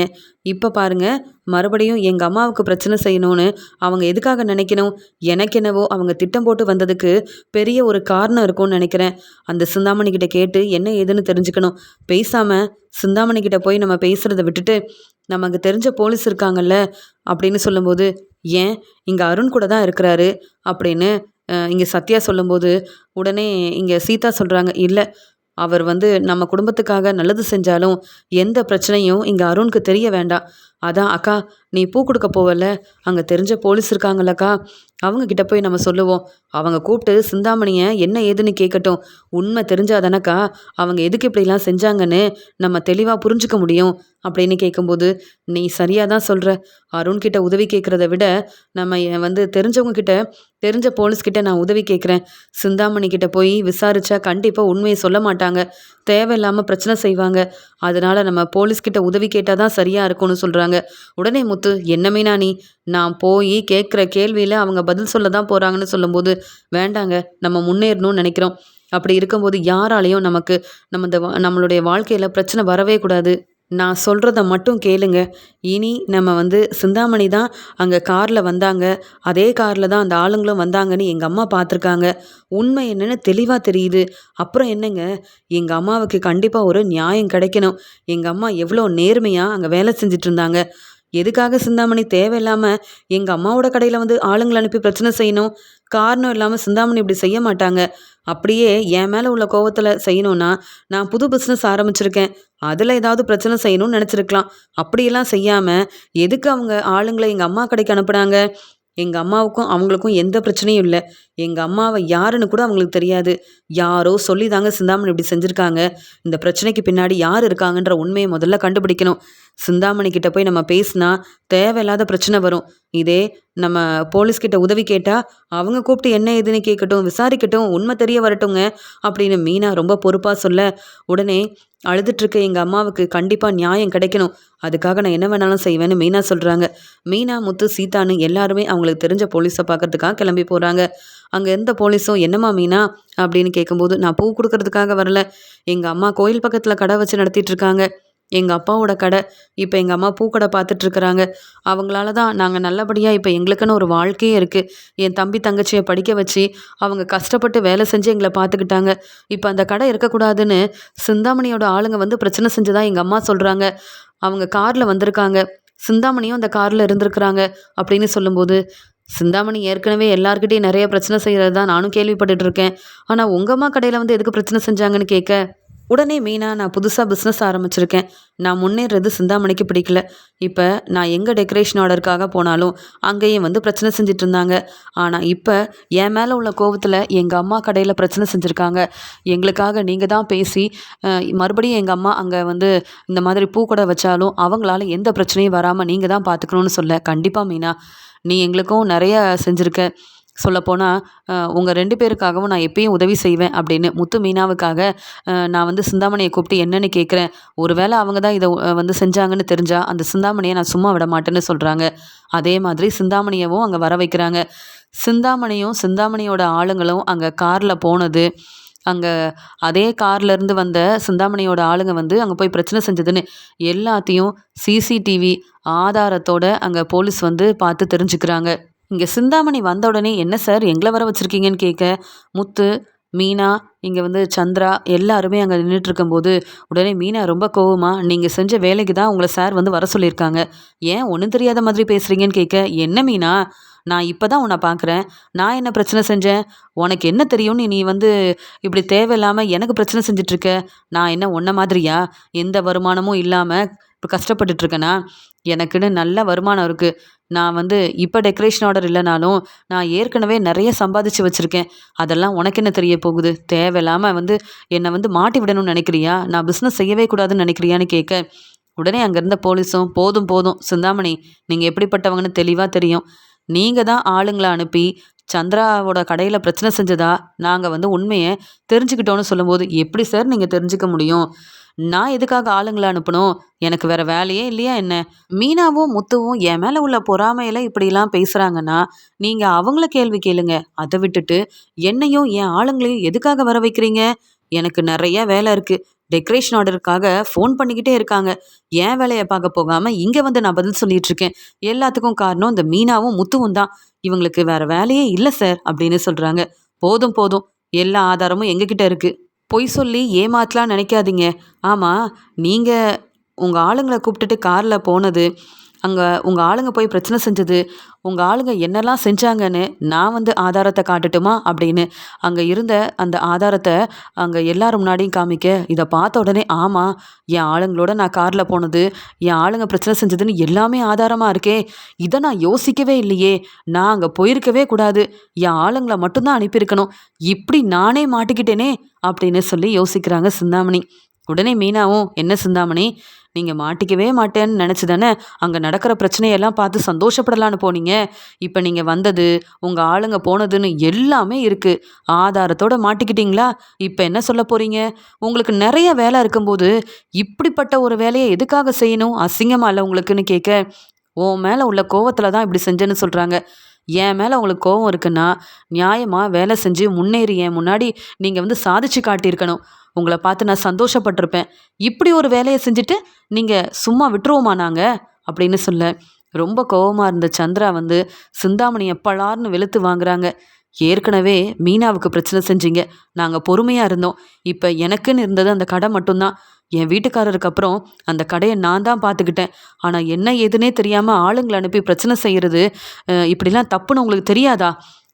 இப்போ பாருங்க, மறுபடியும் எங்கள் அம்மாவுக்கு பிரச்சனை செய்யணும்னு அவங்க எதுக்காக நினைக்கணும்? எனக்கு என்னவோ அவங்க திட்டம் போட்டு வந்ததுக்கு பெரிய ஒரு காரணம் இருக்கும்னு நினைக்கிறேன். அந்த சிந்தாமணி கிட்ட கேட்டு என்ன ஏதுன்னு தெரிஞ்சுக்கணும். பேசாமல் சிந்தாமணி கிட்ட போய் நம்ம பேசுகிறத விட்டுட்டு நமக்கு தெரிஞ்ச போலீஸ் இருக்காங்கல்ல அப்படின்னு சொல்லும்போது, ஏன் இங்கே அருண் கூட தான் இருக்கிறாரு அப்படின்னு இங்கே சத்யா சொல்லும்போது, உடனே இங்கே சீதா சொல்கிறாங்க, இல்லை அவர் நம்ம குடும்பத்துக்காக நல்லது செஞ்சாலும் எந்த பிரச்சனையும் இங்கே அருணுக்கு தெரிய வேண்டாம். அதான் அக்கா, நீ பூ கொடுக்க போவல, அங்கே தெரிஞ்ச போலீஸ் இருக்காங்கல்லக்கா, அவங்க கிட்ட போய் நம்ம சொல்லுவோம். அவங்க கூப்பிட்டு சிந்தாமணியை என்ன ஏதுன்னு கேட்கட்டும். உண்மை தெரிஞ்சாதானக்கா அவங்க எதுக்கு இப்படிலாம் செஞ்சாங்கன்னு நம்ம தெளிவாக புரிஞ்சுக்க முடியும் அப்படின்னு கேட்கும்போது, நீ சரியாக தான் சொல்கிற. அருண்கிட்ட உதவி கேட்குறத விட நம்ம தெரிஞ்சவங்க கிட்ட, தெரிஞ்ச போலீஸ்கிட்ட நான் உதவி கேட்குறேன். சிந்தாமணி கிட்ட போய் விசாரிச்சா கண்டிப்பாக உண்மையை சொல்ல மாட்டாங்க, தேவையில்லாமல் பிரச்சனை செய்வாங்க. அதனால நம்ம போலீஸ்கிட்ட உதவி கேட்டால் தான் சரியாக இருக்கும்னு சொல்கிறாங்க. உடனே முத்து, என்ன மீனா நீ, நான் போய் கேட்குற கேள்வியில் அவங்க பதில் சொல்ல தான் போகிறாங்கன்னு சொல்லும்போது, வேண்டாங்க, நம்ம முன்னேறணும்னு நினைக்கிறோம். அப்படி இருக்கும்போது யாராலையும் நம்மளுடைய வாழ்க்கையில் பிரச்சனை வரவே கூடாது. நான் சொல்கிறத மட்டும் கேளுங்க. இனி நம்ம சிந்தாமணி தான் அங்கே காரில் வந்தாங்க, அதே காரில் தான் அந்த ஆளுங்களும் வந்தாங்கன்னு எங்கள் அம்மா பார்த்துருக்காங்க. உண்மை என்னன்னு தெளிவாக தெரியுது. அப்புறம் என்னங்க, எங்கள் அம்மாவுக்கு கண்டிப்பாக ஒரு நியாயம் கிடைக்கணும். எங்கள் அம்மா எவ்வளோ நேர்மையாக அங்கே வேலை செஞ்சுட்டு இருந்தாங்க. எதுக்காக சிந்தாமணி தேவையில்லாமல் எங்கள் அம்மாவோட கடையில் ஆளுங்களை அனுப்பி பிரச்சனை செய்யணும்? காரணம் இல்லாமல் சிந்தாமணி இப்படி செய்ய மாட்டாங்க. அப்படியே என் மேலே உள்ள கோவத்தில் செய்யணும்னா, நான் புது பிஸ்னஸ் ஆரம்பிச்சிருக்கேன், அதில் ஏதாவது பிரச்சனை செய்யணும்னு நினச்சிருக்கலாம். அப்படியெல்லாம் செய்யாமல் எதுக்கு அவங்க ஆளுங்களை எங்கள் அம்மா கடைக்கு அனுப்புனாங்க? எங்கள் அம்மாவுக்கும் அவங்களுக்கும் எந்த பிரச்சனையும் இல்லை. எங்கள் அம்மாவை யாருன்னு கூட அவங்களுக்கு தெரியாது. யாரோ சொல்லி தாங்க சிந்தாமணி இப்படி செஞ்சுருக்காங்க. இந்த பிரச்சனைக்கு பின்னாடி யார் இருக்காங்கன்ற உண்மையை முதல்ல கண்டுபிடிக்கணும். சிந்தாமணி கிட்ட போய் நம்ம பேசினா தேவையில்லாத பிரச்சனை வரும். இதே நம்ம போலீஸ்கிட்ட உதவி கேட்டால் அவங்க கூப்பிட்டு என்ன ஏதுன்னு கேட்கட்டும், விசாரிக்கட்டும், உண்மை தெரிய வரட்டுங்க அப்படின்னு மீனா ரொம்ப பொறுப்பாக சொல்ல, உடனே அழுதுட்ருக்க எங்கள் அம்மாவுக்கு கண்டிப்பாக நியாயம் கிடைக்கணும், அதுக்காக நான் என்ன வேணாலும் செய்வேன்னு மீனா சொல்கிறாங்க. மீனா, முத்து, சீதான்னு எல்லாருமே அவங்களுக்கு தெரிஞ்ச போலீஸை பார்க்கறதுக்காக கிளம்பி போகிறாங்க. அங்கே எந்த போலீஸும் என்னம்மா மீனா அப்படின்னு கேட்கும்போது, நான் பூ கொடுக்கறதுக்காக வரல, எங்கள் அம்மா கோயில் பக்கத்தில் கடை வச்சு நடத்திட்டு இருக்காங்க, எங்கள் அப்பாவோட கடை. இப்போ எங்கள் அம்மா பூக்கடை பார்த்துட்ருக்குறாங்க. அவங்களால தான் நாங்கள் நல்லபடியாக இப்போ எங்களுக்குன்னு ஒரு வாழ்க்கையே இருக்குது. என் தம்பி தங்கச்சியை படிக்க வச்சு அவங்க கஷ்டப்பட்டு வேலை செஞ்சு எங்களை பார்த்துக்கிட்டாங்க. இப்போ அந்த கடை இருக்கக்கூடாதுன்னு சிந்தாமணியோட ஆளுங்க பிரச்சனை செஞ்சதா எங்கள் அம்மா சொல்கிறாங்க. அவங்க காரில் வந்திருக்காங்க, சிந்தாமணியும் அந்த காரில் இருந்திருக்கிறாங்க அப்படின்னு சொல்லும்போது, சிந்தாமணி ஏற்கனவே எல்லார்கிட்டையும் நிறைய பிரச்சனை செய்கிறது தான் நானும் கேள்விப்பட்டுட்டு இருக்கேன். ஆனால் உங்கள் அம்மா கடையில் எதுக்கு பிரச்சனை செஞ்சாங்கன்னு கேட்க, உடனே மீனா, நான் புதுசாக பிஸ்னஸ் ஆரம்பிச்சிருக்கேன், நான் முன்னேறது சிந்தாமணிக்கு பிடிக்கல. இப்போ நான் எங்கே டெக்கரேஷன் ஆர்டருக்காக போனாலும் அங்கேயும் பிரச்சனை செஞ்சுட்டு இருந்தாங்க. ஆனால் இப்போ என் மேலே உள்ள கோவத்தில் எங்கள் அம்மா கடையில் பிரச்சனை செஞ்சுருக்காங்க. எங்களுக்காக நீங்கள் தான் பேசி மறுபடியும் எங்கள் அம்மா அங்கே இந்த மாதிரி பூக்கடை வச்சாலும் அவங்களால எந்த பிரச்சனையும் வராமல் நீங்கள் தான் பார்த்துக்கணுன்னு சொல்ல, கண்டிப்பாக மீனா, நீ எங்களுக்கும் நிறைய செஞ்சுருக்க. சொல்லப்போனால் உங்கள் 2 பேருக்காகவும் நான் எப்பயும் உதவி செய்வேன் அப்படின்னு முத்து மீனாவுக்காக நான் சிந்தாமணியை கூப்பிட்டு என்னன்னு கேட்குறேன். ஒருவேளை அவங்க தான் இதை செஞ்சாங்கன்னு தெரிஞ்சால் அந்த சிந்தாமணியை நான் சும்மா விட மாட்டேன்னு சொல்கிறாங்க. அதே மாதிரி சிந்தாமணியவும் அங்கே வர வைக்கிறாங்க. சிந்தாமணியும் சிந்தாமணியோட ஆளுங்களும் அங்கே காரில் போனது, அங்கே அதே கார்லேருந்து வந்த சிந்தாமணியோட ஆளுங்க அங்கே போய் பிரச்சனை செஞ்சதுன்னு எல்லாத்தையும் சிசிடிவி ஆதாரத்தோட அங்கே போலீஸ் பார்த்து தெரிஞ்சுக்கிறாங்க. இங்கே சிந்தாமணி வந்த உடனே, என்ன சார் எங்களை வர வச்சுருக்கீங்கன்னு கேட்க, முத்து, மீனா, இங்கே சந்திரா எல்லாருமே அங்கே நின்றுட்டு இருக்கும்போது, உடனே மீனா ரொம்ப கோவமா, நீங்கள் செஞ்ச வேலைக்கு தான் உங்களை சார் வர சொல்லியிருக்காங்க, ஏன் ஒன்றும் தெரியாத மாதிரி பேசுகிறீங்கன்னு கேட்க, என்ன மீனா, நான் இப்போ தான் உன்னை பார்க்குறேன், நான் என்ன பிரச்சனை செஞ்சேன், உனக்கு என்ன தெரியும்னு நீ இப்படி தேவையில்லாமல் எனக்கு பிரச்சனை செஞ்சிட்ருக்க, நான் என்ன உன்ன மாதிரியா எந்த வருமானமும் இல்லாமல் இப்போ கஷ்டப்பட்டுட்ருக்கேனா, எனக்குன்னு நல்ல வருமானம் இருக்குது. நான் இப்போ டெக்கரேஷன் ஆர்டர் இல்லைனாலும் நான் ஏற்கனவே நிறைய சம்பாதிச்சு வச்சுருக்கேன். அதெல்லாம் உனக்கு என்ன தெரிய போகுது, தேவையில்லாமல் என்னை மாட்டி விடணும்னு நினைக்கிறியா, நான் பிஸ்னஸ் செய்யவே கூடாதுன்னு நினைக்கிறியான்னு கேட்க, உடனே அங்கே இருந்த போலீஸும், போதும் போதும் சிந்தாமணி, நீங்கள் எப்படிப்பட்டவங்கன்னு தெளிவாக தெரியும், நீங்கள் தான் ஆளுங்களை அனுப்பி சந்திராவோட கடையில் பிரச்சனை செஞ்சதா நாங்கள் உண்மையை தெரிஞ்சுக்கிட்டோன்னு சொல்லும்போது, எப்படி சார் நீங்கள் தெரிஞ்சுக்க முடியும், நான் எதுக்காக ஆளுங்கள அனுப்பணும்? எனக்கு வேற வேலையே இல்லையா என்ன? மீனாவும் முத்துவும் என் மேல உள்ள பொறாமையில இப்படிலாம் பேசுறாங்கன்னா, நீங்க அவங்கள கேள்வி கேளுங்க. அத விட்டுட்டு என்னையும் என் ஆளுங்களையும் எதுக்காக வர வைக்கிறீங்க? எனக்கு நெறைய வேலை இருக்கு. டெக்கரேஷன் ஆர்டருக்காக ஃபோன் பண்ணிக்கிட்டே இருக்காங்க. என் வேலைய பார்க்க போகாம இங்க வந்து நான் பதில் சொல்லிட்டு இருக்கேன். எல்லாத்துக்கும் காரணம் இந்த மீனாவும் முத்துவும் தான். இவங்களுக்கு வேற வேலையே இல்ல சார் அப்படின்னு சொல்றாங்க. போதும் போதும். எல்லா ஆதாரமும் எங்ககிட்ட இருக்கு. பொய் சொல்லி ஏமாத்தலாம் நினைக்காதீங்க. ஆமா, நீங்க உங்க ஆளுங்கள கூப்பிட்டுட்டு கார்ல போனது, அங்க உங்க ஆளுங்க போய் பிரச்சனை செஞ்சது, உங்க ஆளுங்க என்னலாம் செஞ்சாங்கன்னு நான் வந்து ஆதாரத்த காட்டட்டுமா? அப்படின்னு அங்க இருந்த அந்த ஆதாரத்த அங்க எல்லார் முன்னாடியும் காமிக்க, இத பார்த்த உடனே ஆமா, என் ஆளுங்களோட நான் கார்ல போனது, என் ஆளுங்க பிரச்சனை செஞ்சதுன்னு எல்லாமே ஆதாரமா இருக்கே! இத நான் யோசிக்கவே இல்லையே! நான் அங்க போயிருக்கவே கூடாது. என் ஆளுங்கள மட்டும் தான் அனுப்பியிருக்கணும். இப்படி நானே மாட்டிக்கிட்டேனே! அப்படின்னு சொல்லி யோசிக்கிறாங்க சிந்தாமணி. உடனே மீனாவும், "என்ன சிந்தாமணி, நீங்க மாட்டிக்கவே மாட்டேன்னு நெனச்சு தானே அங்க நடக்கிற பிரச்சனையெல்லாம் பார்த்து சந்தோஷப்படலான்னு போனீங்க. இப்ப நீங்க வந்தது, உங்க ஆளுங்க போனதுன்னு எல்லாமே இருக்கு. ஆதாரத்தோட மாட்டிக்கிட்டீங்களா? இப்ப என்ன சொல்லப் போறீங்க? உங்களுக்கு நெறைய வேல இருக்கும்போது, இப்படிப்பட்ட ஒரு வேலைய எதுக்காக செய்யணும்? அசிங்கமா இல்ல உங்களுக்குன்னு?" கேட்க, "உன் மேல உள்ள கோவத்துல தான் இப்படி செஞ்சேன்னு" சொல்றாங்க. என் மேல உங்களுக்கு கோவம் இருக்குன்னா, நியாயமா வேலை செஞ்சு முன்னேறி என் முன்னாடி நீங்க வந்து சாதிச்சு காட்டியிருக்கணும். உங்கள பார்த்து நான் சந்தோஷப்பட்டுருப்பேன். இப்படி ஒரு வேலைய செஞ்சுட்டு, நீங்க சும்மா விட்டுருவோமா நாங்க? அப்படின்னு சொல்ல, ரொம்ப கோவமா இருந்த சந்திரா வந்து சிந்தாமணிய பளார்ன்னு வெளுத்து வாங்குறாங்க. ஏற்கனவே மீனாவுக்கு பிரச்சனை செஞ்சீங்க. நாங்க பொறுமையா இருந்தோம். இப்ப எனக்குன்னு இருந்தது அந்த கடை மட்டும் தான். என் வீட்டுக்காரருக்கு அப்புறம் அந்த கடைய நான் தான் பார்த்துக்கிட்டேன். ஆனா என்ன ஏதுன்னே தெரியாம ஆளுங்கள அனுப்பி பிரச்சனை செய்யறது, இப்படிலாம் தப்புன்னு உங்களுக்கு தெரியாதா?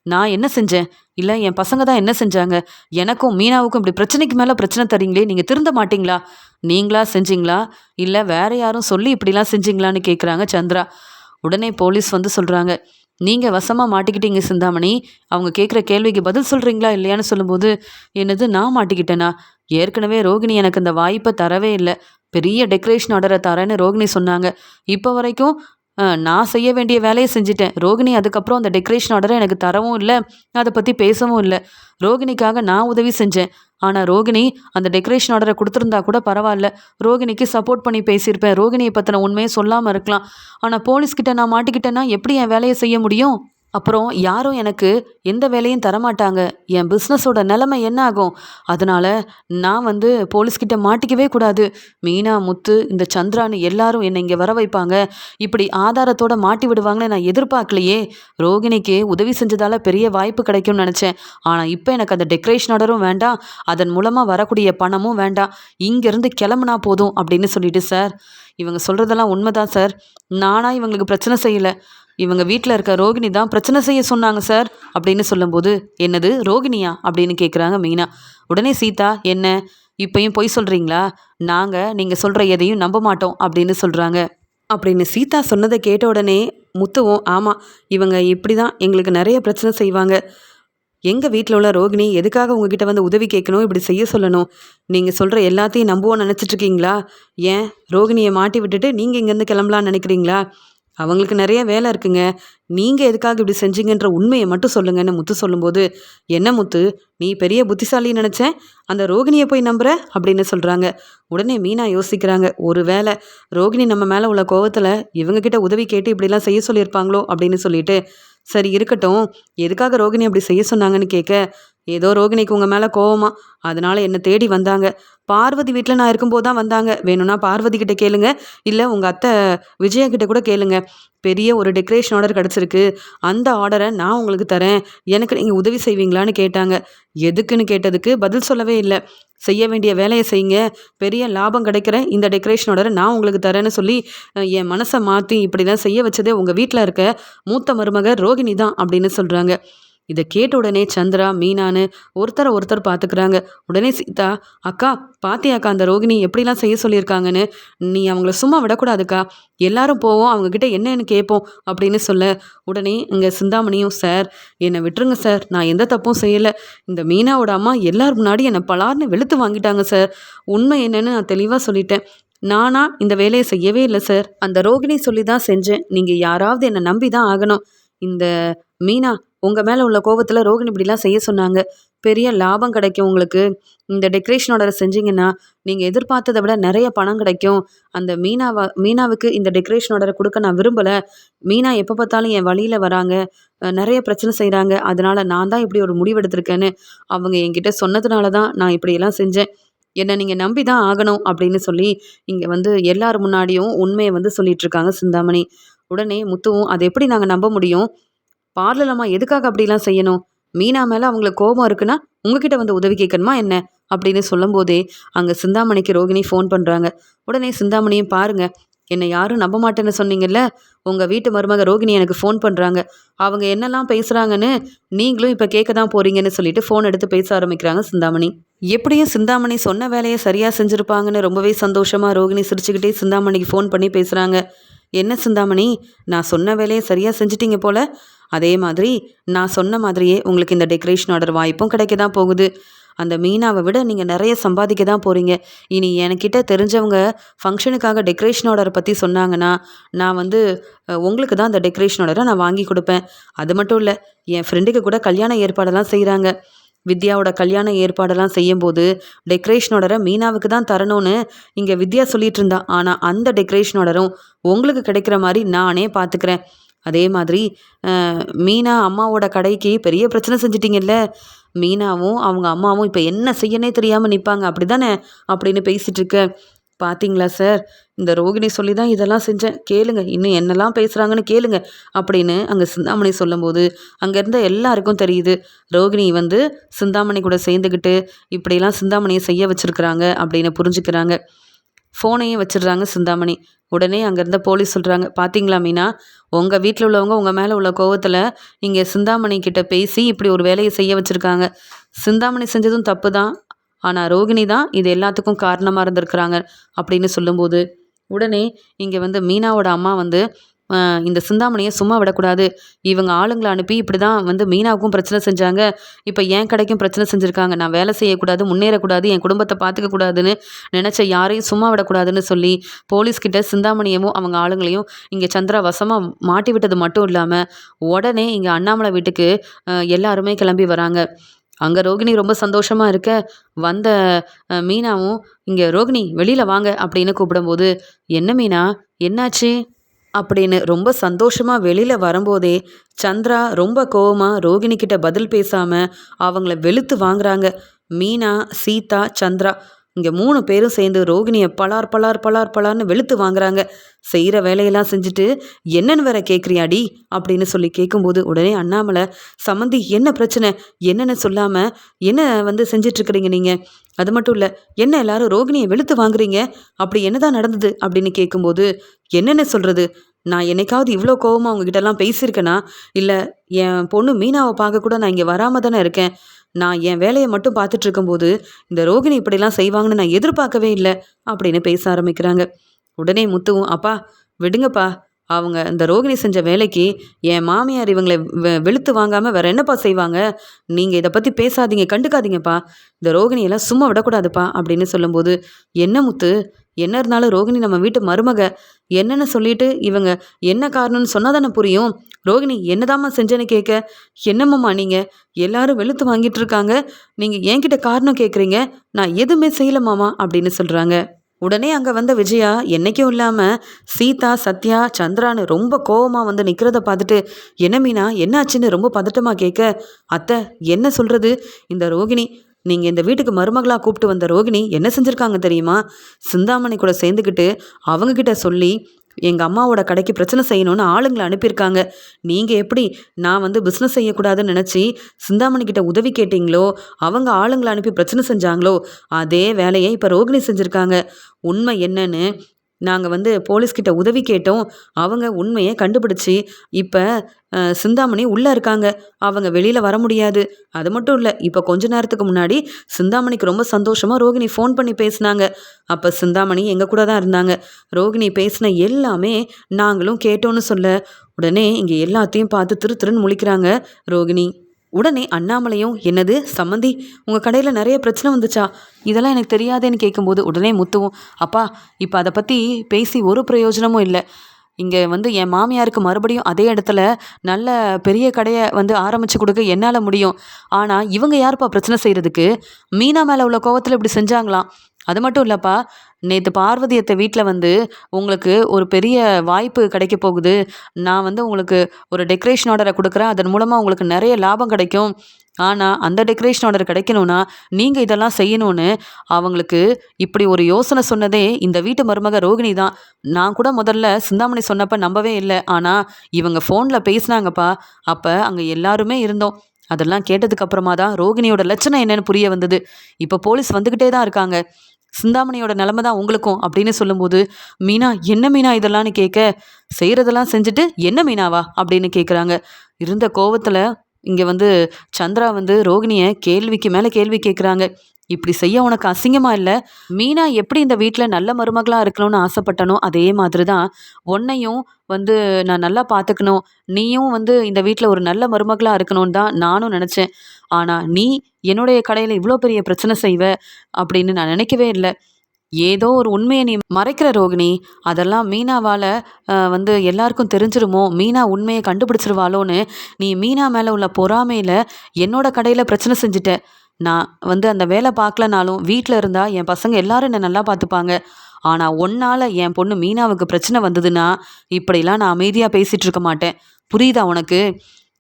நான் என்ன செஞ்சேன்? இல்ல என் பசங்க தான் என்ன செஞ்சாங்க? எனக்கும் மீனாவுக்கும் இப்படி பிரச்சனைக்கு மேல பிரச்சனை தர்றீங்களே! நீங்க திருந்த மாட்டீங்களா? நீங்களா செஞ்சீங்களா? இல்ல வேற யாரும் சொல்லி இப்படிலாம் செஞ்சீங்களான்னு கேட்குறாங்க சந்திரா. உடனே போலீஸ் வந்து சொல்றாங்க, "நீங்க வசமா மாட்டிக்கிட்டீங்க சிந்தாமணி. அவங்க கேட்குற கேள்விக்கு பதில் சொல்றீங்களா இல்லையான்னு?" சொல்லும்போது, "என்னது நான் மாட்டிக்கிட்டேனா? ஏற்கனவே ரோகிணி எனக்கு இந்த வாய்ப்ப தரவே இல்ல. பெரிய டெக்கரேஷன் ஆர்டர தரேன்னு ரோகிணி சொன்னாங்க. இப்ப வரைக்கும் நான் செய்ய வேண்டிய வேலைய செஞ்சுட்டேன். ரோகிணி அதுக்கப்புறம் அந்த டெக்கரேஷன் ஆர்டர எனக்கு தரவும் இல்ல. அத பத்தி பேசவும் இல்ல. ரோகிணிக்காக நான் உதவி செஞ்சேன். ஆனா ரோகிணி அந்த டெக்கரேஷன் ஆர்டர குடுத்திருந்தா கூட பரவால்ல. ரோகிணிக்கு சப்போர்ட் பண்ணி பேசியிருப்பேன். ரோகிணிய பத்தின உண்மைய சொல்லாம இருக்கலாம். ஆனா போலீஸ் கிட்ட நான் மாட்டிக்கிட்டேன்னா எப்படி என் வேலைய செய்ய முடியும்? அப்புறம் யாரும் எனக்கு எந்த வேலையும் தரமாட்டாங்க. என் பிசினஸோட நிலைமை என்ன ஆகும்? அதனால நான் வந்து போலீஸ்கிட்ட மாட்டிக்கவே கூடாது. மீனா, முத்து, இந்த சந்திரான்னு எல்லாரும் என்னை இங்க வர வைப்பாங்க. இப்படி ஆதாரத்தோட மாட்டி விடுவாங்கன்னு நான் எதிர்பார்க்கலையே. ரோகிணிக்கு உதவி செஞ்சதால பெரிய வாய்ப்பு கிடைக்கும்னு நெனச்சேன். ஆனா இப்ப எனக்கு அந்த டெக்கரேஷன் ஆர்டரும் வேண்டாம். அதன் மூலமா வரக்கூடிய பணமும் வேண்டாம். இங்கேருந்து கிளம்புனா போதும் அப்படின்னு சொல்லிட்டு, சார், இவங்க சொல்றதெல்லாம் உண்மைதான் சார். நானா இவங்களுக்கு பிரச்சனை செய்யல. இவங்க வீட்ல இருக்க ரோகிணி தான் பிரச்சனை செய்ய சொன்னாங்க சார் அப்படின்னு சொல்லும்போது, "என்னது ரோகிணியா?" அப்படின்னு கேட்குறாங்க மீனா. உடனே சீதா, "என்ன இப்பயும் பொய் சொல்றீங்களா? நாங்க நீங்க சொல்ற எதையும் நம்ப மாட்டோம்" அப்படின்னு சொல்றாங்க. அப்படின்னு சீதா சொன்னத கேட்ட உடனே முத்துவும், "ஆமா, இவங்க இப்படிதான் எங்களுக்கு நெறைய பிரச்சனை செய்வாங்க. எங்க வீட்ல உள்ள ரோகிணி எதுக்காக உங்ககிட்ட வந்து உதவி கேட்கணும், இப்படி செய்ய சொல்லணும்? நீங்க சொல்ற எல்லாத்தையும் நம்புவோம்னு நெனச்சிட்டு இருக்கீங்களா? ஏன் ரோகிணிய மாட்டி விட்டுட்டு நீங்க இங்கேருந்து கிளம்பலான்னு நெனைக்கிறீங்களா? அவங்களுக்கு நெறைய வேலை இருக்குங்க. நீங்க எதுக்காக இப்படி செஞ்சீங்கன்ற உண்மைய மட்டும் சொல்லுங்கன்னு" முத்து சொல்லும்போது, "என்ன முத்து, நீ பெரிய புத்திசாலின்னு நெனச்சேன். அந்த ரோகிணிய போய் நம்புற?" அப்படின்னு சொல்றாங்க. உடனே மீனா யோசிக்கிறாங்க. ஒருவேளை ரோகிணி நம்ம மேல உள்ள கோவத்துல இவங்க கிட்ட உதவி கேட்டு இப்படிலாம் செய்ய சொல்லியிருப்பாங்களோ அப்படின்னு சொல்லிட்டு, சரி இருக்கட்டும். எதுக்காக ரோகிணி அப்படி செய்ய சொன்னாங்கன்னு கேட்க, ஏதோ ரோகிணிக்கு உங்க மேல கோவமா, அதனால என்ன தேடி வந்தாங்க. பார்வதி வீட்ல நான் இருக்கும்போது தான் வந்தாங்க. வேணும்னா பார்வதி கிட்ட கேளுங்க. இல்ல உங்க அத்தை விஜயா கிட்ட கூட கேளுங்க. பெரிய ஒரு டெக்கரேஷன் ஆர்டர் கிடைச்சிருக்கு. அந்த ஆர்டர நான் உங்களுக்கு தரேன். எனக்கு நீங்க உதவி செய்வீங்களான்னு கேட்டாங்க. எதுக்குன்னு கேட்டதுக்கு பதில் சொல்லவே இல்ல. செய்ய வேண்டிய வேலைய செய்யுங்க. பெரிய லாபம் கிடைக்கிற இந்த டெக்கரேஷன் ஆர்டர நான் உங்களுக்கு தரேன்னு சொல்லி, என் மனச மாத்தி இப்படிலாம் செய்ய வச்சதே உங்க வீட்ல இருக்க மூத்த மருமக ரோகிணி தான் அப்படின்னு சொல்றாங்க. இத கேட்ட உடனே சந்திரா, மீனான்னு ஒருத்தர ஒருத்தர் பார்த்துக்கிறாங்க. உடனே சீதா, "அக்கா, பாத்தியாக்கா அந்த ரோகிணி எப்படிலாம் செய்ய சொல்லியிருக்காங்கன்னு? நீ அவங்கள சும்மா விடக்கூடாதுக்கா. எல்லாரும் போவோம், அவங்க கிட்ட என்னன்னு கேட்போம்" அப்படின்னு சொல்ல, உடனே இங்க சிந்தாமணியும், "சார், என்னை விட்டுருங்க சார். நான் எந்த தப்பும் செய்யல. இந்த மீனாவோட அம்மா எல்லார் முன்னாடி என்னை பலார்னு வெளுத்து வாங்கிட்டாங்க சார். உண்மை என்னன்னு நான் தெளிவா சொல்லிட்டேன். நானா இந்த வேலைய செய்யவே இல்ல சார். அந்த ரோகிணி சொல்லி தான் செஞ்சேன். நீங்க யாராவது என்ன நம்பி தான் ஆகணும். இந்த மீனா உங்க மேல உள்ள கோவத்துல ரோகிணி இப்படிலாம் செய்ய சொன்னாங்க. பெரிய லாபம் கிடைக்கும் உங்களுக்கு. இந்த டெக்கரேஷன் ஆர்டரை செஞ்சீங்கன்னா நீங்கள் எதிர்பார்த்ததை விட நிறைய பணம் கிடைக்கும். அந்த மீனாவுக்கு இந்த டெக்கரேஷன் ஆர்டரை கொடுக்க நான் விரும்பலை. மீனா எப்போ பார்த்தாலும் என் வழியில் வராங்க, நிறைய பிரச்சனை செய்கிறாங்க. அதனால் நான் தான் இப்படி ஒரு முடிவெடுத்திருக்கேன்னு அவங்க என்கிட்ட சொன்னதுனால தான் நான் இப்படியெல்லாம் செஞ்சேன். என்னை நீங்கள் நம்பி தான் ஆகணும் அப்படின்னு சொல்லி இங்கே வந்து எல்லார் முன்னாடியும் உண்மையை வந்து சொல்லிட்டு இருக்காங்க சிந்தாமணி. உடனே முத்துவும், அதை எப்படி நாங்கள் நம்ப முடியும்? பார்லலம்மா எதுக்காக அப்படிலாம் செய்யணும்? மீனா மேலே அவங்களுக்கு கோபம் இருக்குன்னா உங்ககிட்ட வந்து உதவி கேட்கணுமா என்ன அப்படின்னு சொல்லும்போதே அங்கே சிந்தாமணிக்கு ரோகிணி ஃபோன் பண்ணுறாங்க. உடனே சிந்தாமணியும், பாருங்க, என்னை யாரும் நம்ப மாட்டேன்னு சொன்னீங்கல்ல, உங்கள் வீட்டு மருமக ரோகிணி எனக்கு ஃபோன் பண்ணுறாங்க. அவங்க என்னெல்லாம் பேசுகிறாங்கன்னு நீங்களும் இப்போ கேட்க தான் போகிறீங்கன்னு சொல்லிட்டு ஃபோன் எடுத்து பேச ஆரம்பிக்கிறாங்க சிந்தாமணி. எப்படியும் சிந்தாமணி சொன்ன வேலையை சரியாக செஞ்சுருப்பாங்கன்னு ரொம்பவே சந்தோஷமாக ரோகிணி சிரிச்சுக்கிட்டே சிந்தாமணிக்கு ஃபோன் பண்ணி பேசுகிறாங்க. என்ன சிந்தாமணி, நான் சொன்ன வேலையை சரியாக செஞ்சிட்டீங்க போல. அதே மாதிரி நான் சொன்ன மாதிரியே உங்களுக்கு இந்த டெக்கரேஷன் ஆர்டர் வாய்ப்பும் கிடைக்க தான் போகுது. அந்த மீனாவை விட நீங்கள் நிறைய சம்பாதிக்க தான் போகிறீங்க. இனி என்கிட்ட தெரிஞ்சவங்க ஃபங்க்ஷனுக்காக டெக்கரேஷன் ஆர்டரை பற்றி சொன்னாங்கன்னா நான் வந்து உங்களுக்கு தான் அந்த டெக்கரேஷன் ஆர்டரை நான் வாங்கி கொடுப்பேன். அது மட்டும் இல்லை, என் ஃப்ரெண்டுக்கு கூட கல்யாண ஏற்பாடெல்லாம் செய்கிறாங்க. வித்யாவோட கல்யாண ஏற்பாடெல்லாம் செய்யும்போது டெக்கரேஷன் ஆர்டரை மீனாவுக்கு தான் தரணும்னு இங்கே வித்யா சொல்லிட்டு இருந்தா. ஆனால் அந்த டெக்கரேஷன் ஆர்டரும் உங்களுக்கு கிடைக்கிற மாதிரி நானே பார்த்துக்கிறேன். அதே மாதிரி மீனா அம்மாவோட கடைக்கு பெரிய பிரச்சனை செஞ்சிட்டிங்கல்ல, மீனாவும் அவங்க அம்மாவும் இப்போ என்ன செய்யனே தெரியாமல் நிற்பாங்க அப்படி தானே அப்படின்னு பேசிகிட்டு இருக்க. பார்த்தீங்களா சார், இந்த ரோகிணி சொல்லி தான் இதெல்லாம் செஞ்சேன், கேளுங்க, இன்னும் என்னெல்லாம் பேசுகிறாங்கன்னு கேளுங்க அப்படின்னு அங்கே சிந்தாமணி சொல்லும்போது அங்கே இருந்த எல்லாருக்கும் தெரியுது ரோகிணி வந்து சிந்தாமணி கூட சேர்ந்துக்கிட்டு இப்படிலாம் சிந்தாமணியை செய்ய வச்சுருக்குறாங்க அப்படின்னு புரிஞ்சுக்கிறாங்க. ஃபோனையும் வச்சிடுறாங்க சிந்தாமணி. உடனே அங்கேருந்த போலீஸ் சொல்கிறாங்க, பார்த்தீங்களா மீனா, உங்கள் வீட்டில் உள்ளவங்க உங்கள் மேலே உள்ள கோவத்தில் இங்கே சிந்தாமணி கிட்ட பேசி இப்படி ஒரு வேலையை செய்ய வச்சுருக்காங்க. சிந்தாமணி செஞ்சதும் தப்பு தான், ஆனால் ரோகிணி தான் இது எல்லாத்துக்கும் காரணமாக இருந்திருக்கிறாங்க அப்படின்னு சொல்லும்போது உடனே இங்கே வந்து மீனாவோட அம்மா வந்து இந்த சிந்தாமணியை சும்மா விடக்கூடாது, இவங்க ஆளுங்களை அனுப்பி இப்படி தான் வந்து மீனாவுக்கும் பிரச்சனை செஞ்சாங்க, இப்போ என் கடைக்கும் பிரச்சனை செஞ்சுருக்காங்க, நான் வேலை செய்யக்கூடாது, முன்னேறக்கூடாது, என் குடும்பத்தை பார்த்துக்கக்கூடாதுன்னு நினச்ச யாரையும் சும்மா விடக்கூடாதுன்னு சொல்லி போலீஸ்கிட்ட சிந்தாமணியவும் அவங்க ஆளுங்களையும் இங்கே சந்திரா வசமாக மாட்டி விட்டது மட்டும் இல்லாமல் உடனே இங்கே அண்ணாமலை வீட்டுக்கு எல்லாருமே கிளம்பி வராங்க. அங்கே ரோகிணி ரொம்ப சந்தோஷமாக இருக்க வந்த மீனாவும் இங்கே ரோகிணி வெளியில் வாங்க அப்படின்னு கூப்பிடும்போது, என்ன மீனா, என்னாச்சு அப்படின்னு ரொம்ப சந்தோஷமாக வெளியில் வரும்போதே சந்திரா ரொம்ப கோவமாக ரோகிணி கிட்ட பதில் பேசாமல் அவங்கள வெளுத்து வாங்குறாங்க. மீனா, சீதா, சந்திரா இங்கே 3 பேரும் சேர்ந்து ரோகிணியை பலார் பலார் பலார் பலார்னு வெளுத்து வாங்குறாங்க. செய்கிற வேலையெல்லாம் செஞ்சுட்டு என்னன்னு வேற கேட்குறியாடி அப்படின்னு சொல்லி கேட்கும்போது உடனே அண்ணாமலை, சம்மந்தி என்ன பிரச்சனை, என்னென்னு சொல்லாமல் என்ன வந்து செஞ்சிட்ருக்குறீங்க நீங்கள், அது மட்டும் இல்லை என்ன எல்லாரும் ரோகிணியை வெளுத்து வாங்குறீங்க, அப்படி என்னதான் நடந்தது அப்படின்னு கேட்கும்போது, என்னென்ன சொல்கிறது, நான் என்னைக்காவது இவ்வளோ கோவமாக உங்ககிட்டலாம் பேசியிருக்கேனா, இல்லை என் பொண்ணு மீனாவை பார்க்க கூட நான் இங்கே வராமல் தானே இருக்கேன், நான் என் வேலையை மட்டும் பார்த்துட்டு இருக்கும்போது இந்த ரோகிணி இப்படிலாம் செய்வாங்கன்னு நான் எதிர்பார்க்கவே இல்லை அப்படின்னு பேச ஆரம்பிக்கிறாங்க. உடனே முத்துவும், அப்பா விடுங்கப்பா, அவங்க இந்த ரோகிணி செஞ்ச வேலைக்கு என் மாமியார் இவங்களை வெளுத்து வாங்காமல் வேற என்னப்பா செய்வாங்க, நீங்கள் இதை பற்றி பேசாதீங்க, கண்டுக்காதீங்கப்பா, இந்த ரோகிணியெல்லாம் சும்மா விடக்கூடாதுப்பா அப்படின்னு சொல்லும்போது, என்ன முத்து, என்ன இருந்தாலும் ரோகிணி நம்ம வீட்டு மருமக, என்னென்னு சொல்லிட்டு இவங்க என்ன காரணம்னு சொன்னால் தானே புரியும். ரோகிணி என்னதாம்மா செஞ்சேன்னு கேட்க, என்னம்மாம்மா நீங்கள் எல்லாரும் வெளுத்து வாங்கிட்டு இருக்காங்க, நீங்கள் என்கிட்ட காரணம் கேட்குறீங்க, நான் எதுவுமே செய்யலமாமா அப்படின்னு சொல்கிறாங்க. உடனே அங்கே வந்த விஜயா என்னைக்கும் இல்லாமல் சீதா, சத்யா, சந்திரான்னு ரொம்ப கோவமாக வந்து நிற்கிறத பார்த்துட்டு, என்ன மீனா என்னாச்சுன்னு ரொம்ப பதட்டமாக கேட்க, அத்தை என்ன சொல்கிறது, இந்த ரோகிணி, நீங்கள் இந்த வீட்டுக்கு மருமகளாக கூப்பிட்டு வந்த ரோகிணி என்ன செஞ்சுருக்காங்க தெரியுமா, சிந்தாமணி கூட சேர்ந்துக்கிட்டு அவங்கக்கிட்ட சொல்லி எங்கள் அம்மாவோட கடைக்கு பிரச்சனை செய்யணும்னு ஆளுங்களை அனுப்பியிருக்காங்க. நீங்கள் எப்படி நான் வந்து பிஸ்னஸ் செய்யக்கூடாதுன்னு நினச்சி சிந்தாமணிக்கிட்ட உதவி கேட்டிங்களோ, அவங்க ஆளுங்களை அனுப்பி பிரச்சனை செஞ்சாங்களோ, அதே வேலையை இப்போ ரோகிணி செஞ்சுருக்காங்க. உண்மை என்னன்னு நாங்கள் வந்து போலீஸ்கிட்ட உதவி கேட்டோம், அவங்க உண்மையை கண்டுபிடிச்சி இப்போ சிந்தாமணி உள்ளே இருக்காங்க, அவங்க வெளியில் வர முடியாது. அது மட்டும் இல்லை, இப்போ கொஞ்ச நேரத்துக்கு முன்னாடி சிந்தாமணிக்கு ரொம்ப சந்தோஷமாக ரோகிணி ஃபோன் பண்ணி பேசினாங்க. அப்போ சிந்தாமணி எங்கள் கூட தான் இருந்தாங்க. ரோகிணி பேசின எல்லாமே நாங்களும் கேட்டோன்னு சொல்ல உடனே இங்கே எல்லாத்தையும் பார்த்து திரு திருன்னு முழிக்கிறாங்க ரோகிணி. உடனே அண்ணாமலையும், என்னது சம்மந்தி, உங்கள் கடையில் நிறைய பிரச்சனை வந்துச்சா, இதெல்லாம் எனக்கு தெரியாதேன்னு கேட்கும்போது உடனே முத்துவும், அப்பா இப்போ அதை பற்றி பேசி ஒரு பிரயோஜனமும் இல்லை, இங்கே வந்து என் மாமியாருக்கு மறுபடியும் அதே இடத்துல நல்ல பெரிய கடையை வந்து ஆரம்பித்து கொடுக்க என்னால் முடியும். ஆனால் இவங்க யாருப்பா பிரச்சனை செய்கிறதுக்கு? மீனா மேலே உள்ள கோவத்தில் இப்படி செஞ்சாங்களாம். அது மட்டும் இல்லைப்பா, நேற்று பார்வதி அத்தை வீட்டில் வந்து உங்களுக்கு ஒரு பெரிய வாய்ப்பு கிடைக்க போகுது. நான் வந்து உங்களுக்கு ஒரு டெக்கரேஷன் ஆர்டரை கொடுக்குறேன். அதன் மூலமாக உங்களுக்கு நிறைய லாபம் கிடைக்கும். ஆனால் அந்த டெக்கரேஷன் ஆர்டர் கிடைக்கணும்னா நீங்கள் இதெல்லாம் செய்யணும்னு அவங்களுக்கு இப்படி ஒரு யோசனை சொன்னதே இந்த வீட்டு மருமக ரோகிணி தான். நான் கூட முதல்ல சிந்தாமணி சொன்னப்ப நம்பவே இல்லை. ஆனால் இவங்க ஃபோனில் பேசினாங்கப்பா. அப்போ அங்கே எல்லாருமே இருந்தோம். அதெல்லாம் கேட்டதுக்கு அப்புறமா தான் ரோகிணியோட லட்சணம் என்னன்னு புரிய வந்தது. இப்போ போலீஸ் வந்துக்கிட்டே தான் இருக்காங்க. சிந்தாமணியோட நிலைமை தான் உங்களுக்கும் அப்படின்னு சொல்லும்போது, மீனா என்ன மீனா இதெல்லாம்னு கேட்க, செய்கிறதெல்லாம் செஞ்சுட்டு என்ன மீனாவா அப்படின்னு கேட்குறாங்க. இருந்த கோவத்தில் இங்கே வந்து சந்திரா வந்து ரோகிணியை கேள்விக்கு மேலே கேள்வி கேட்குறாங்க. இப்படி செய்ய உனக்கு அசிங்கமா இல்லை? மீனா எப்படி இந்த வீட்டில் நல்ல மருமகளாக இருக்கணும்னு ஆசைப்பட்டனோ அதே மாதிரி தான் உன்னையும் வந்து நான் நல்லா பார்த்துக்கணும், நீயும் வந்து இந்த வீட்டில் ஒரு நல்ல மருமகளாக இருக்கணும்னு தான் நானும் நினச்சேன். ஆனால் நீ என்னுடைய கடையில் இவ்வளோ பெரிய பிரச்சனை செய்வ அப்படின்னு நான் நினைக்கவே இல்லை. ஏதோ ஒரு உண்மையை நீ மறைக்கிற ரோகிணி. அதெல்லாம் மீனாவால் வந்து எல்லாருக்கும் தெரிஞ்சிருமோ, மீனா உண்மையை கண்டுபிடிச்சிருவாளோன்னு நீ மீனா மேலே உள்ள பொறாமையில் என்னோட கடையில் பிரச்சனை செஞ்சுட்ட. நான் வந்து அந்த வேலை பார்க்கலனாலும் வீட்டில் இருந்தால் என் பசங்க எல்லாரும் என்னை நல்லா பார்த்துப்பாங்க. ஆனால் உன்னால் என் பொண்ணு மீனாவுக்கு பிரச்சனை வந்ததுன்னா இப்படிலாம் நான் அமைதியாக பேசிகிட்டு இருக்க மாட்டேன். புரியுதா உனக்கு?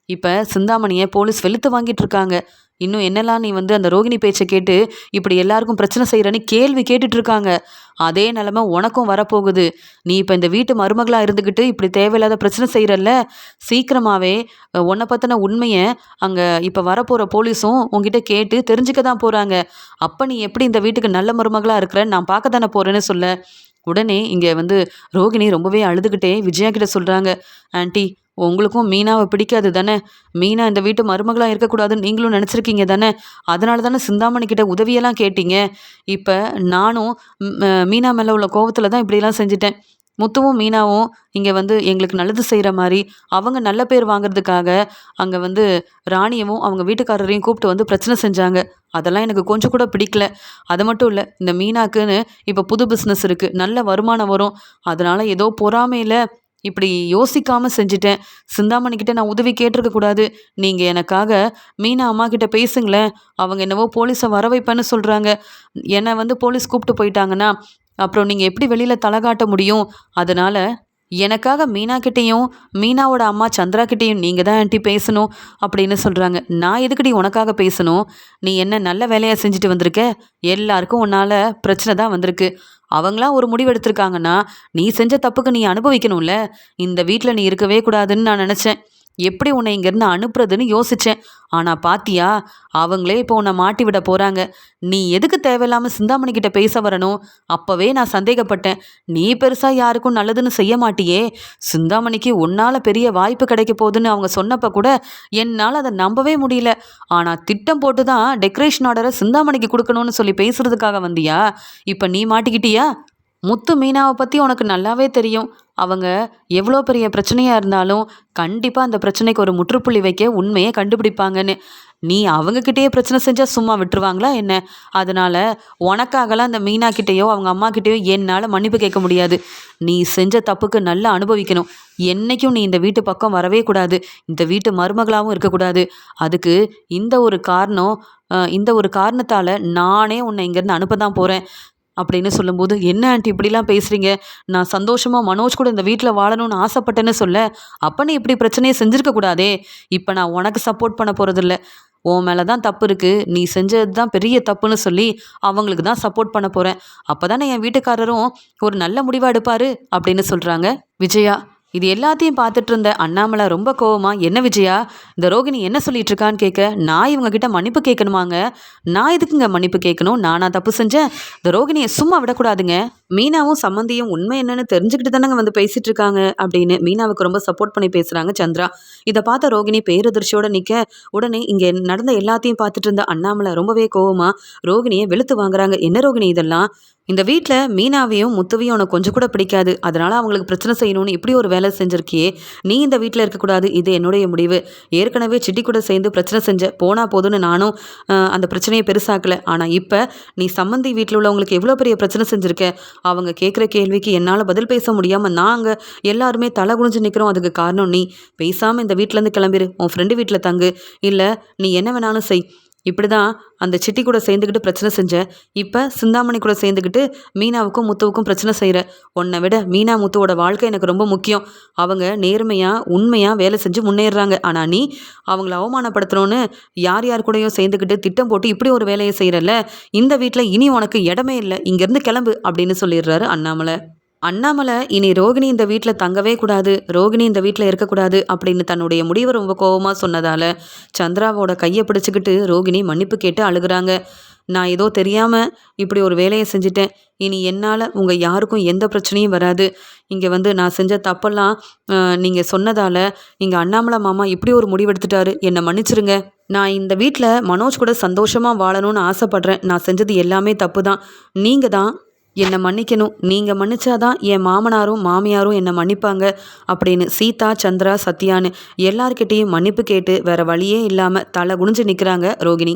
இப்போ சிந்தாமணியை போலீஸ் வெளுத்து வாங்கிட்டு இருக்காங்க. இன்னும் என்னெல்லாம் நீ வந்து அந்த ரோகிணி பேச்சை கேட்டு இப்படி எல்லாருக்கும் பிரச்சனை செய்கிறன்னு கேள்வி கேட்டுட்டு இருக்காங்க. அதே நிலமை உனக்கும் வரப்போகுது. நீ இப்போ இந்த வீட்டு மருமகளாக இருந்துக்கிட்டு இப்படி தேவையில்லாத பிரச்சனை செய்கிறல்ல, சீக்கிரமாகவே உன்னை பற்றின உண்மையை அங்கே இப்போ வரப்போகிற போலீஸும் உங்ககிட்ட கேட்டு தெரிஞ்சுக்க தான் போகிறாங்க. அப்போ நீ எப்படி இந்த வீட்டுக்கு நல்ல மருமகளாக இருக்கிறன்னு நான் பார்க்க தானே போகிறேன்னு சொல்ல. உடனே இங்கே வந்து ரோகிணி ரொம்பவே அழுதுகிட்டே விஜயா கிட்ட சொல்கிறாங்க, ஆன்ட்டி உங்களுக்கும் மீனாவை பிடிக்காது தானே? மீனா இந்த வீட்டு மருமகளாக இருக்கக்கூடாதுன்னு நீங்களும் நினச்சிருக்கீங்க தானே? அதனால தானே சிந்தாமணி கிட்ட உதவியெல்லாம் கேட்டீங்க. இப்போ நானும் மீனா மேலே உள்ள கோவத்தில் தான் இப்படிலாம் செஞ்சிட்டேன். முத்துவும் மீனாவும் இங்கே வந்து எங்களுக்கு நல்லது செய்கிற மாதிரி அவங்க நல்ல பேர் வாங்குறதுக்காக அங்கே வந்து ராணியவும் அவங்க வீட்டுக்காரரையும் கூப்பிட்டு வந்து பிரச்சனை செஞ்சாங்க. அதெல்லாம் எனக்கு கொஞ்சம் கூட பிடிக்கல. அது மட்டும் இல்லை, இந்த மீனாக்குன்னு இப்போ புது பிஸ்னஸ் இருக்குது, நல்ல வருமானம் வரும். அதனால் ஏதோ பொறாமையில் இப்படி யோசிக்காமல் செஞ்சிட்டேன். சிந்தாமணிக்கிட்ட நான் உதவி கேட்டிருக்க கூடாது. நீங்கள் எனக்காக மீனா அம்மா கிட்ட பேசுங்களேன். அவங்க என்னவோ போலீஸை வர வைப்பேன்னு சொல்கிறாங்க. என்னை வந்து போலீஸ் கூப்பிட்டு போயிட்டாங்கன்னா அப்புறம் நீங்கள் எப்படி வெளியில் தலை காட்ட முடியும்? அதனால் எனக்காக மீனாக்கிட்டேயும் மீனாவோட அம்மா சந்திரா கிட்டேயும் நீங்கள் தான் ஆன்ட்டி பேசணும் அப்படின்னு சொல்கிறாங்க. நான் எதுக்குடி உனக்காக பேசணும்? நீ என்ன நல்ல வேலையாக செஞ்சுட்டு வந்திருக்க? எல்லாருக்கும் உன்னால் பிரச்சனை தான் வந்திருக்கு. அவங்களாம் ஒரு முடிவு எடுத்திருக்காங்கன்னா நீ செஞ்ச தப்புக்கு நீ அனுபவிக்கணும்ல. இந்த வீட்டில் நீ இருக்கவே கூடாதுன்னு நான் நினச்சேன். எப்படி உன்னை இங்கேருந்து அனுப்புறதுன்னு யோசித்தேன். ஆனால் பாத்தியா, அவங்களே இப்போ உன்னை மாட்டி விட போகிறாங்க. நீ எதுக்கு தேவையில்லாமல் சிந்தாமணிக்கிட்ட பேச வரணும்? அப்போவே நான் சந்தேகப்பட்டேன். நீ பெருசாக யாருக்கும் நல்லதுன்னு செய்ய மாட்டியே. சிந்தாமணிக்கு உன்னால் பெரிய வாய்ப்பு கிடைக்க போகுதுன்னு அவங்க சொன்னப்போ கூட என்னால் அதை நம்பவே முடியல. ஆனால் திட்டம் போட்டு தான் டெக்கரேஷன் ஆர்டரை சிந்தாமணிக்கு கொடுக்கணும்னு சொல்லி பேசுகிறதுக்காக வந்தியா? இப்போ நீ மாட்டிக்கிட்டியா? முத்து மீனாவை பற்றி உனக்கு நல்லாவே தெரியும். அவங்க எவ்வளோ பெரிய பிரச்சனையாக இருந்தாலும் கண்டிப்பாக அந்த பிரச்சனைக்கு ஒரு முற்றுப்புள்ளி வைக்க உண்மையை கண்டுபிடிப்பாங்கன்னு. நீ அவங்கக்கிட்டேயே பிரச்சனை செஞ்சால் சும்மா விட்டுருவாங்களா என்ன? அதனால் உனக்காகலாம் அந்த மீனா கிட்டேயோ அவங்க அம்மா கிட்டேயோ என்னால் மன்னிப்பு கேட்க முடியாது. நீ செஞ்ச தப்புக்கு நல்லா அனுபவிக்கணும். என்றைக்கும் நீ இந்த வீட்டு பக்கம் வரவே கூடாது. இந்த வீட்டு மருமகளாகவும் இருக்கக்கூடாது. அதுக்கு இந்த ஒரு காரணத்தால் நானே உன்னை இங்கேருந்து அனுப்ப தான் போகிறேன் அப்படின்னு சொல்லும்போது, என்ன ஆண்டி இப்படிலாம் பேசுகிறீங்க? நான் சந்தோஷமாக மனோஜ் கூட இந்த வீட்டில் வாழணும்னு ஆசைப்பட்டேன்னு சொல்ல, அப்போ நீ இப்படி பிரச்சனையை செஞ்சுருக்க கூடாதே. இப்போ நான் உனக்கு சப்போர்ட் பண்ண போகிறதில்ல. உன் மேலே தான் தப்பு இருக்குது, நீ செஞ்சது தான் பெரிய தப்புன்னு சொல்லி அவங்களுக்கு தான் சப்போர்ட் பண்ண போகிறேன். அப்போ தானே என் வீட்டுக்காரரும் ஒரு நல்ல முடிவாக எடுப்பார் அப்படின்னு சொல்கிறாங்க விஜயா. இது எல்லாத்தையும் பார்த்துட்டு இருந்த அண்ணாமலை ரொம்ப கோவமா, என்ன விஜயா, இந்த ரோகிணி என்ன சொல்லிட்டு இருக்கான்னு கேட்க, நான் இவங்க கிட்ட மன்னிப்பு கேட்கணுமாங்க? நான் எதுக்குங்க மன்னிப்பு கேட்கணும்? நானா தப்பு செஞ்சேன்? இந்த ரோகிணியை சும்மா விடக்கூடாதுங்க. மீனாவும் சம்மந்தியும் உண்மை என்னன்னு தெரிஞ்சுக்கிட்டு தானங்க வந்து பேசிட்டு இருக்காங்க அப்படின்னு மீனாவுக்கு ரொம்ப சப்போர்ட் பண்ணி பேசுறாங்க சந்திரா. இதை பார்த்த ரோகிணி பேரதிர்ச்சியோட நிற்க, உடனே இங்கே நடந்த எல்லாத்தையும் பார்த்துட்டு இருந்த அண்ணாமலை ரொம்பவே கோவமா ரோகிணியை வெளுத்து வாங்குறாங்க. என்ன ரோகிணி இதெல்லாம்? இந்த வீட்டில் மீனாவையும் முத்துவையும் உனக்கு கொஞ்சம் கூட பிடிக்காது. அதனால் அவங்களுக்கு பிரச்சனை செய்யணும்னு இப்படி ஒரு வேலை செஞ்சுருக்கியே. நீ இந்த வீட்டில் இருக்கக்கூடாது, இது என்னுடைய முடிவு. ஏற்கனவே சிட்டி கூட சேர்ந்து பிரச்சனை செஞ்ச, போனால் போதுன்னு நானும் அந்த பிரச்சனையை பெருசாக்கலை. ஆனால் இப்போ நீ சம்மந்தி வீட்டில் உள்ளவங்களுக்கு எவ்வளோ பெரிய பிரச்சனை செஞ்சுருக்க. அவங்க கேட்குற கேள்விக்கு என்னால் பதில் பேச முடியாமல் நாங்கள் எல்லாருமே தலை குனிஞ்சு நிற்கிறோம். அதுக்கு காரணம் நீ. பேசாமல் இந்த வீட்டிலேருந்து கிளம்பிடு. உன் ஃப்ரெண்டு வீட்டில் தங்கு. இல்லை நீ என்ன வேணாலும் செய். இப்படி தான் அந்த சிட்டி கூட சேர்ந்துக்கிட்டு பிரச்சனை செஞ்ச. இப்போ சிந்தாமணி கூட சேர்ந்துக்கிட்டு மீனாவுக்கும் முத்துவுக்கும் பிரச்சனை செய்கிற. உன்னை விட மீனா முத்துவோட வாழ்க்கை எனக்கு ரொம்ப முக்கியம். அவங்க நேர்மையாக உண்மையாக வேலை செஞ்சு முன்னேறுறாங்க. ஆனால் நீ அவங்கள அவமானப்படுத்தணும்னு யார் யார் கூடயும் சேர்ந்துக்கிட்டு திட்டம் போட்டு இப்படி ஒரு வேலையை செய்கிறல்ல. இந்த வீட்டில் இனி உனக்கு இடமே இல்லை. இங்கேருந்து கிளம்பு அப்படின்னு சொல்லிடுறாரு அண்ணாமலை. அண்ணாமலை இனி ரோகிணி இந்த வீட்டில் தங்கவே கூடாது, ரோகிணி இந்த வீட்டில் இருக்கக்கூடாது அப்படின்னு தன்னுடைய முடிவை ரொம்ப கோபமாக சொன்னதால் சந்திராவோட கையை பிடிச்சிக்கிட்டு ரோகிணி மன்னிப்பு கேட்டு அழுகுறாங்க. நான் ஏதோ தெரியாமல் இப்படி ஒரு வேலையை செஞ்சிட்டேன். இனி என்னால் உங்கள் யாருக்கும் எந்த பிரச்சனையும் வராது. இங்கே நான் செஞ்ச தப்பெல்லாம் நீங்கள் சொன்னதால் இங்கே அண்ணாமலை மாமா இப்படி ஒரு முடிவெடுத்துட்டாரு. என்னை மன்னிச்சிருங்க. நான் இந்த வீட்டில் மனோஜ் கூட சந்தோஷமாக வாழணும்னு ஆசைப்பட்றேன். நான் செஞ்சது எல்லாமே தப்பு தான். நீங்கள் தான் என்னை மன்னிக்கணும். நீங்கள் மன்னிச்சாதான் என் மாமனாரும் மாமியாரும் என்னை மன்னிப்பாங்க அப்படின்னு சீதா, சந்திரா, சத்யான்னு எல்லார்கிட்டேயும் மன்னிப்பு கேட்டு வேற வழியே இல்லாமல் தலை குனிஞ்சு நிற்கிறாங்க ரோகிணி.